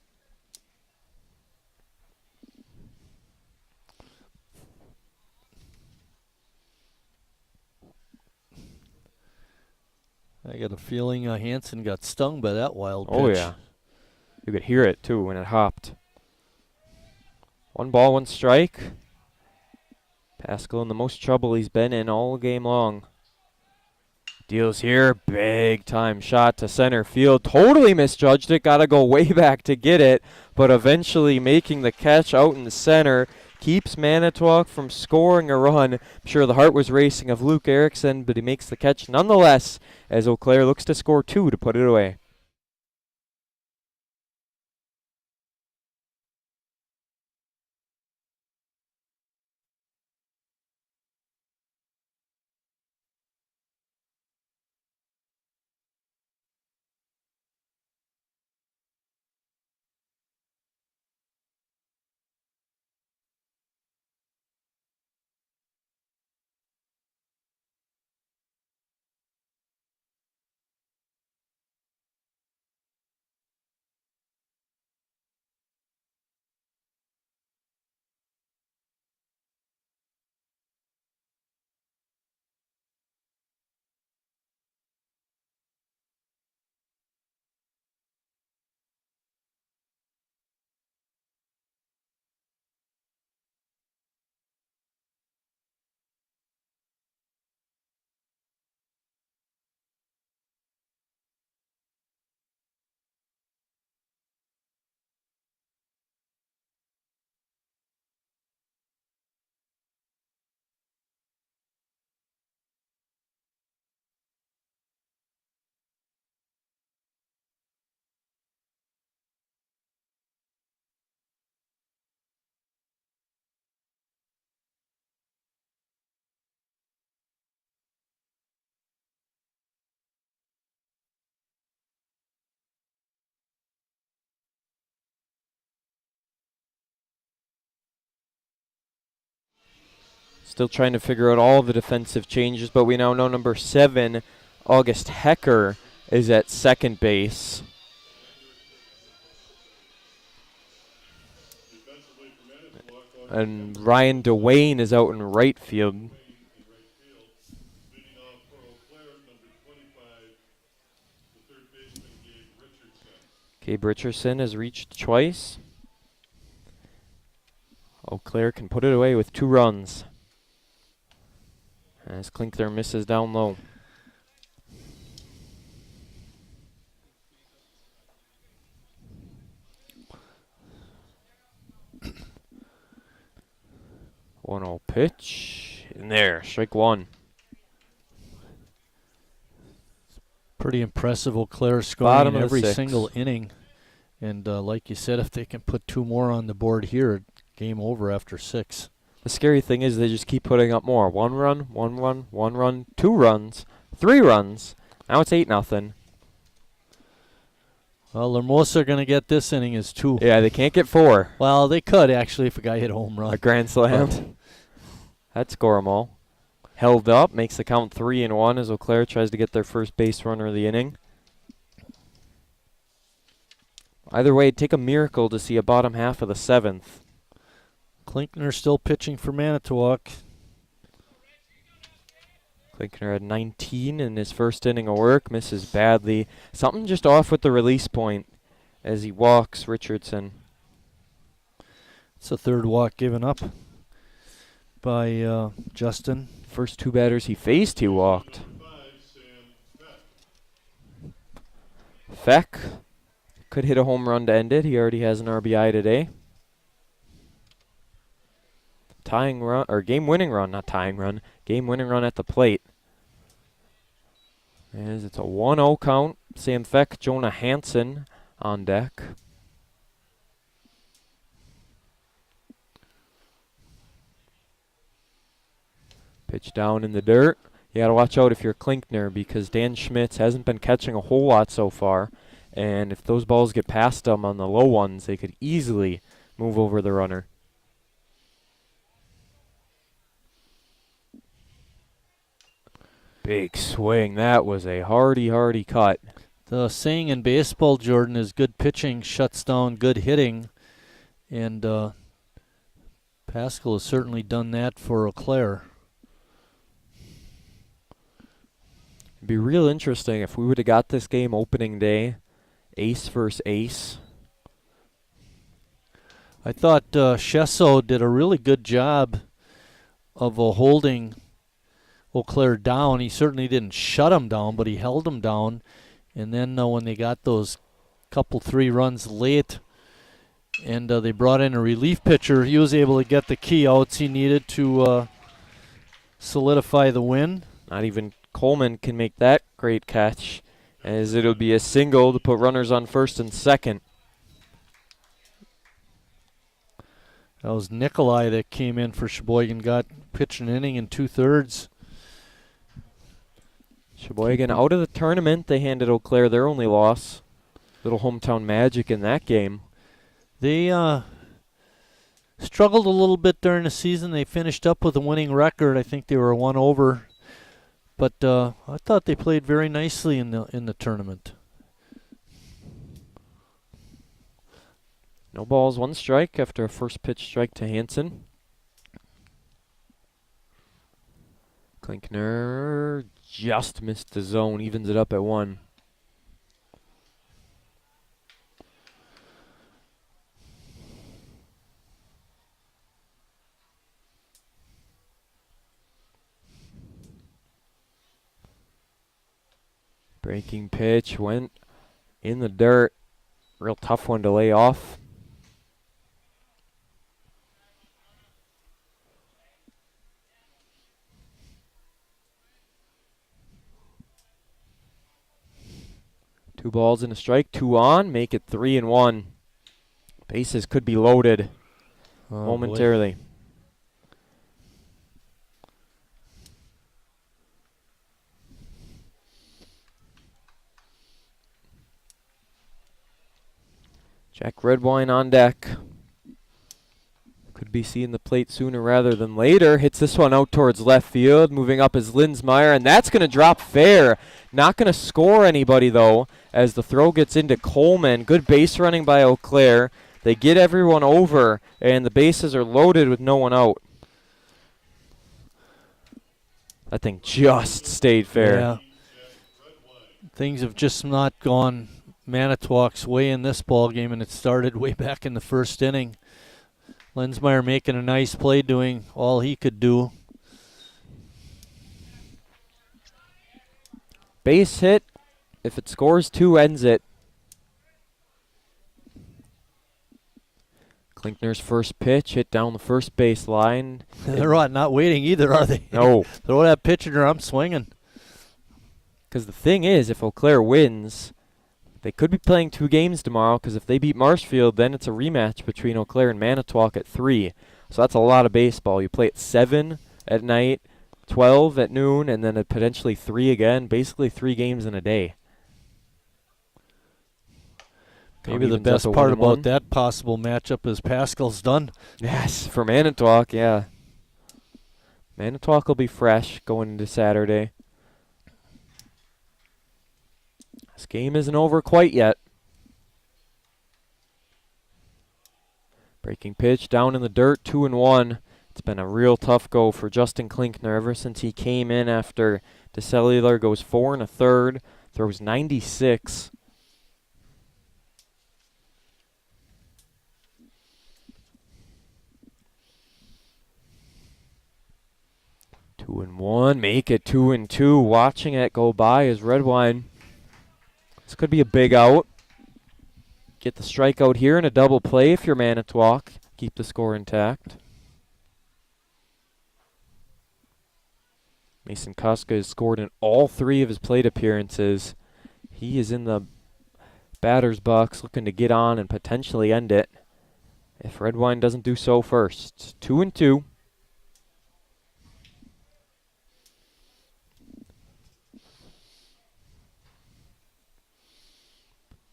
I got a feeling Hansen got stung by that wild pitch. Oh, yeah. You could hear it, too, when it hopped. 1 ball, 1 strike. Pascal in the most trouble he's been in all game long. Deals here. Big time shot to center field. Totally misjudged it. Got to go way back to get it. But eventually making the catch out in the center. Keeps Manitowoc from scoring a run. I'm sure the heart was racing of Luke Erickson, but he makes the catch nonetheless as Eau Claire looks to score 2 to put it away. Still trying to figure out all the defensive changes, but we now know number 7, August Hecker, is at second base. And Ryan Dwayne is out in right field. Gabe Richardson has reached twice. Eau Claire can put it away with 2 runs. As Klinkner misses down low. One 0 pitch. In there, strike 1. Pretty impressive. Eau Claire scoring Bottom in of the every 6th. single inning. And like you said, if they can put 2 more on the board here, game over after 6. The scary thing is they just keep putting up more. 1 run, 1 run, 1 run, 2 runs, 3 runs. Now it's 8-0. Well, Hermosa are going to get this inning is 2. Yeah, they can't get 4. Well, they could actually if a guy hit a home run. A grand slam. But That'd score them all. Held up, makes the count 3-1 as Eau Claire tries to get their first base runner of the inning. Either way, it'd take a miracle to see a bottom half of the 7th. Klinkner still pitching for Manitowoc. Klinkner had 19 in his first inning of work, misses badly. Something just off with the release point as he walks Richardson. It's the 3rd walk given up by Justin. First 2 batters he faced, he walked. Feck could hit a home run to end it. He already has an RBI today. Tying run, or game-winning run, not tying run. Game-winning run at the plate. As it's a 1-0 count. Sam Feck, Jonah Hansen on deck. Pitch down in the dirt. You got to watch out if you're Klinkner because Dan Schmitz hasn't been catching a whole lot so far. And if those balls get past him on the low ones, they could easily move over the runner. Big swing. That was a hardy cut. The saying in baseball, Jordan, is good pitching shuts down good hitting. And Pascal has certainly done that for Eau Claire. It'd be real interesting if we would have got this game opening day, ace versus ace. I thought Chesso did a really good job of holding Eau Claire down. He certainly didn't shut him down, but he held him down. And then when they got those couple 3 runs late and they brought in a relief pitcher, he was able to get the key outs he needed to solidify the win. Not even Coleman can make that great catch, as it'll be a single to put runners on first and second. That was Nikolai that came in for Sheboygan, got pitched an inning in 2/3. Sheboygan out of the tournament. They handed Eau Claire their only loss. Little hometown magic in that game. They struggled a little bit during the season. They finished up with a winning record. I think they were 1 over. But I thought they played very nicely in the tournament. No balls, 1 strike after a first pitch strike to Hansen. Klinkner just missed the zone, evens it up at 1. Breaking pitch went in the dirt. Real tough one to lay off. Two balls and a strike, 2 on, make it 3-1. Bases could be loaded momentarily. Boy. Jack Redwine on deck. Could be seeing the plate sooner rather than later. Hits this one out towards left field. Moving up is Linsmeyer, and that's going to drop fair. Not going to score anybody, though, as the throw gets into Coleman. Good base running by Eau Claire. They get everyone over, and the bases are loaded with no one out. That thing just stayed fair. Yeah. Things have just not gone Manitowoc's way in this ball game, and it started way back in the first inning. Lensmeyer making a nice play, doing all he could do. Base hit. If it scores 2, ends it. Klinkner's first pitch hit down the first base line. They're not waiting either, are they? No. Throw that pitch in or I'm swinging. Because the thing is, if Eau Claire wins, they could be playing 2 games tomorrow, because if they beat Marshfield, then it's a rematch between Eau Claire and Manitowoc at 3. So that's a lot of baseball. You play at 7 at night, 12 at noon, and then potentially 3 again. Basically 3 games in a day. Maybe the best part about that possible matchup is Pascal's done. Yes, for Manitowoc, yeah. Manitowoc will be fresh going into Saturday. This game isn't over quite yet. Breaking pitch down in the dirt, 2-1. It's been a real tough go for Justin Klinkner ever since he came in after DeCellular goes 4 1/3, throws 96. Two and one, make it 2-2. Watching it go by is Redwine. This could be a big out. Get the strikeout here and a double play if you're Manitowoc. Keep the score intact. Mason Koska has scored in all 3 of his plate appearances. He is in the batter's box looking to get on and potentially end it if Redwine doesn't do so first. 2-2.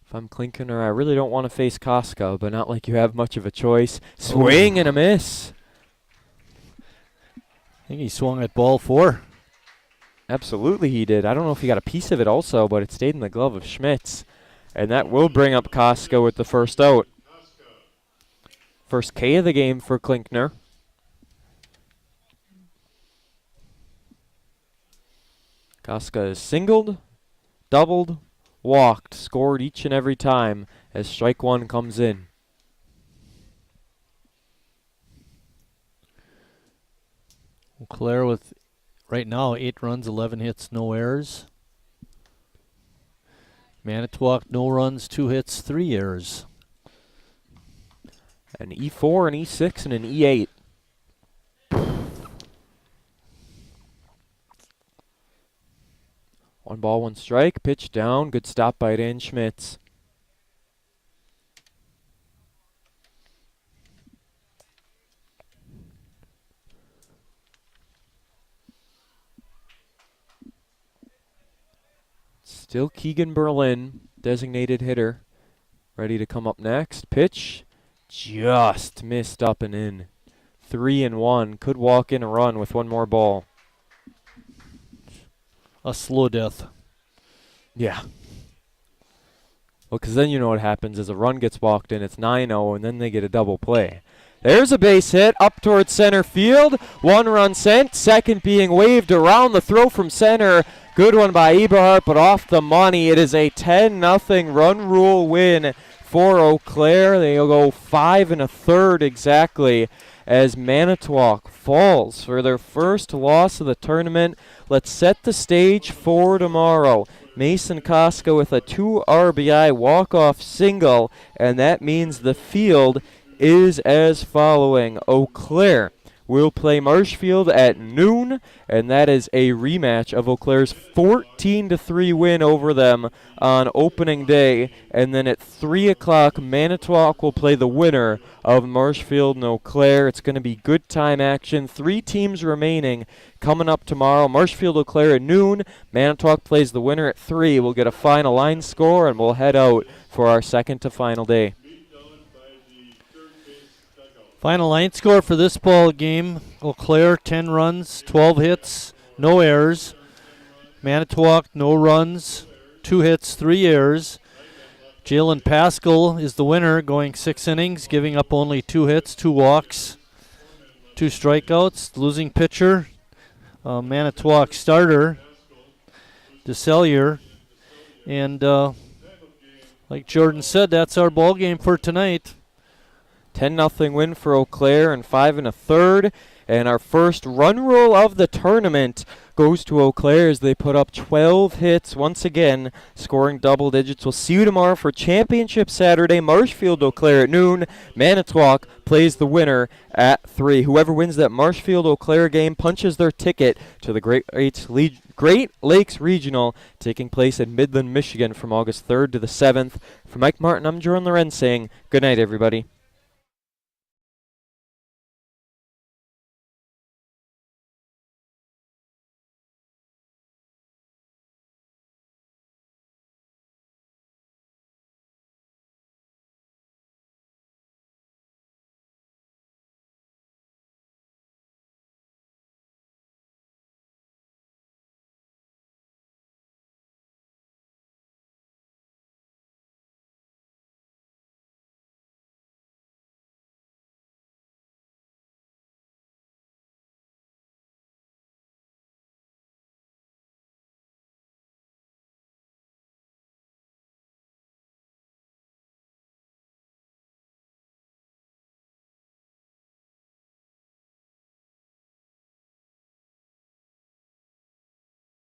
If I'm Klinkner, I really don't want to face Koska, but not like you have much of a choice. Swing and a miss. I think he swung at ball 4. Absolutely he did. I don't know if he got a piece of it also, but it stayed in the glove of Schmitz. And that will bring up Koska with the first out. First K of the game for Klinkner. Koska is singled, doubled, walked, scored each and every time as strike 1 comes in. Eau Claire with right now 8 runs, 11 hits, no errors. Manitowoc, no runs, 2 hits, 3 errors. An E4, an E6, and an E8. One ball, one strike, pitch down, good stop by Dan Schmitz. Still Keegan Berlin, designated hitter, ready to come up next. Pitch, just missed up and in. 3-1, could walk in a run with one more ball. A slow death. Yeah. Well, because then you know what happens is a run gets walked in, it's 9-0, and then they get a double play. There's a base hit up towards center field. 1 run sent, second being waved around the throw from center. Good one by Eberhardt, but off the money. It is a 10-0 run rule win for Eau Claire. They'll go 5 1/3 exactly as Manitowoc falls for their first loss of the tournament. Let's set the stage for tomorrow. Mason Koska with a 2 RBI walk-off single, and that means the field is as following. Eau Claire will play Marshfield at noon, and that is a rematch of Eau Claire's 14-3 win over them on opening day. And then at 3 o'clock, Manitowoc will play the winner of Marshfield and Eau Claire. It's going to be good time action. 3 teams remaining coming up tomorrow. Marshfield, Eau Claire at noon. Manitowoc plays the winner at 3. We'll get a final line score, and we'll head out for our second to final day. Final line score for this ball game: Eau Claire 10 runs, 12 hits, no errors. Manitowoc no runs, 2 hits, 3 errors. Jalen Pascal is the winner, going 6 innings, giving up only 2 hits, 2 walks, 2 strikeouts. Losing pitcher, Manitowoc starter, DeSellier. And like Jordan said, that's our ball game for tonight. 10-0 win for Eau Claire in 5 1/3. And our first run roll of the tournament goes to Eau Claire as they put up 12 hits once again, scoring double digits. We'll see you tomorrow for Championship Saturday. Marshfield, Eau Claire at noon. Manitowoc plays the winner at 3. Whoever wins that Marshfield Eau Claire game punches their ticket to the Great Lakes Regional, taking place in Midland, Michigan from August 3rd to the 7th. For Mike Martin, I'm Jordan Lorenz saying good night, everybody.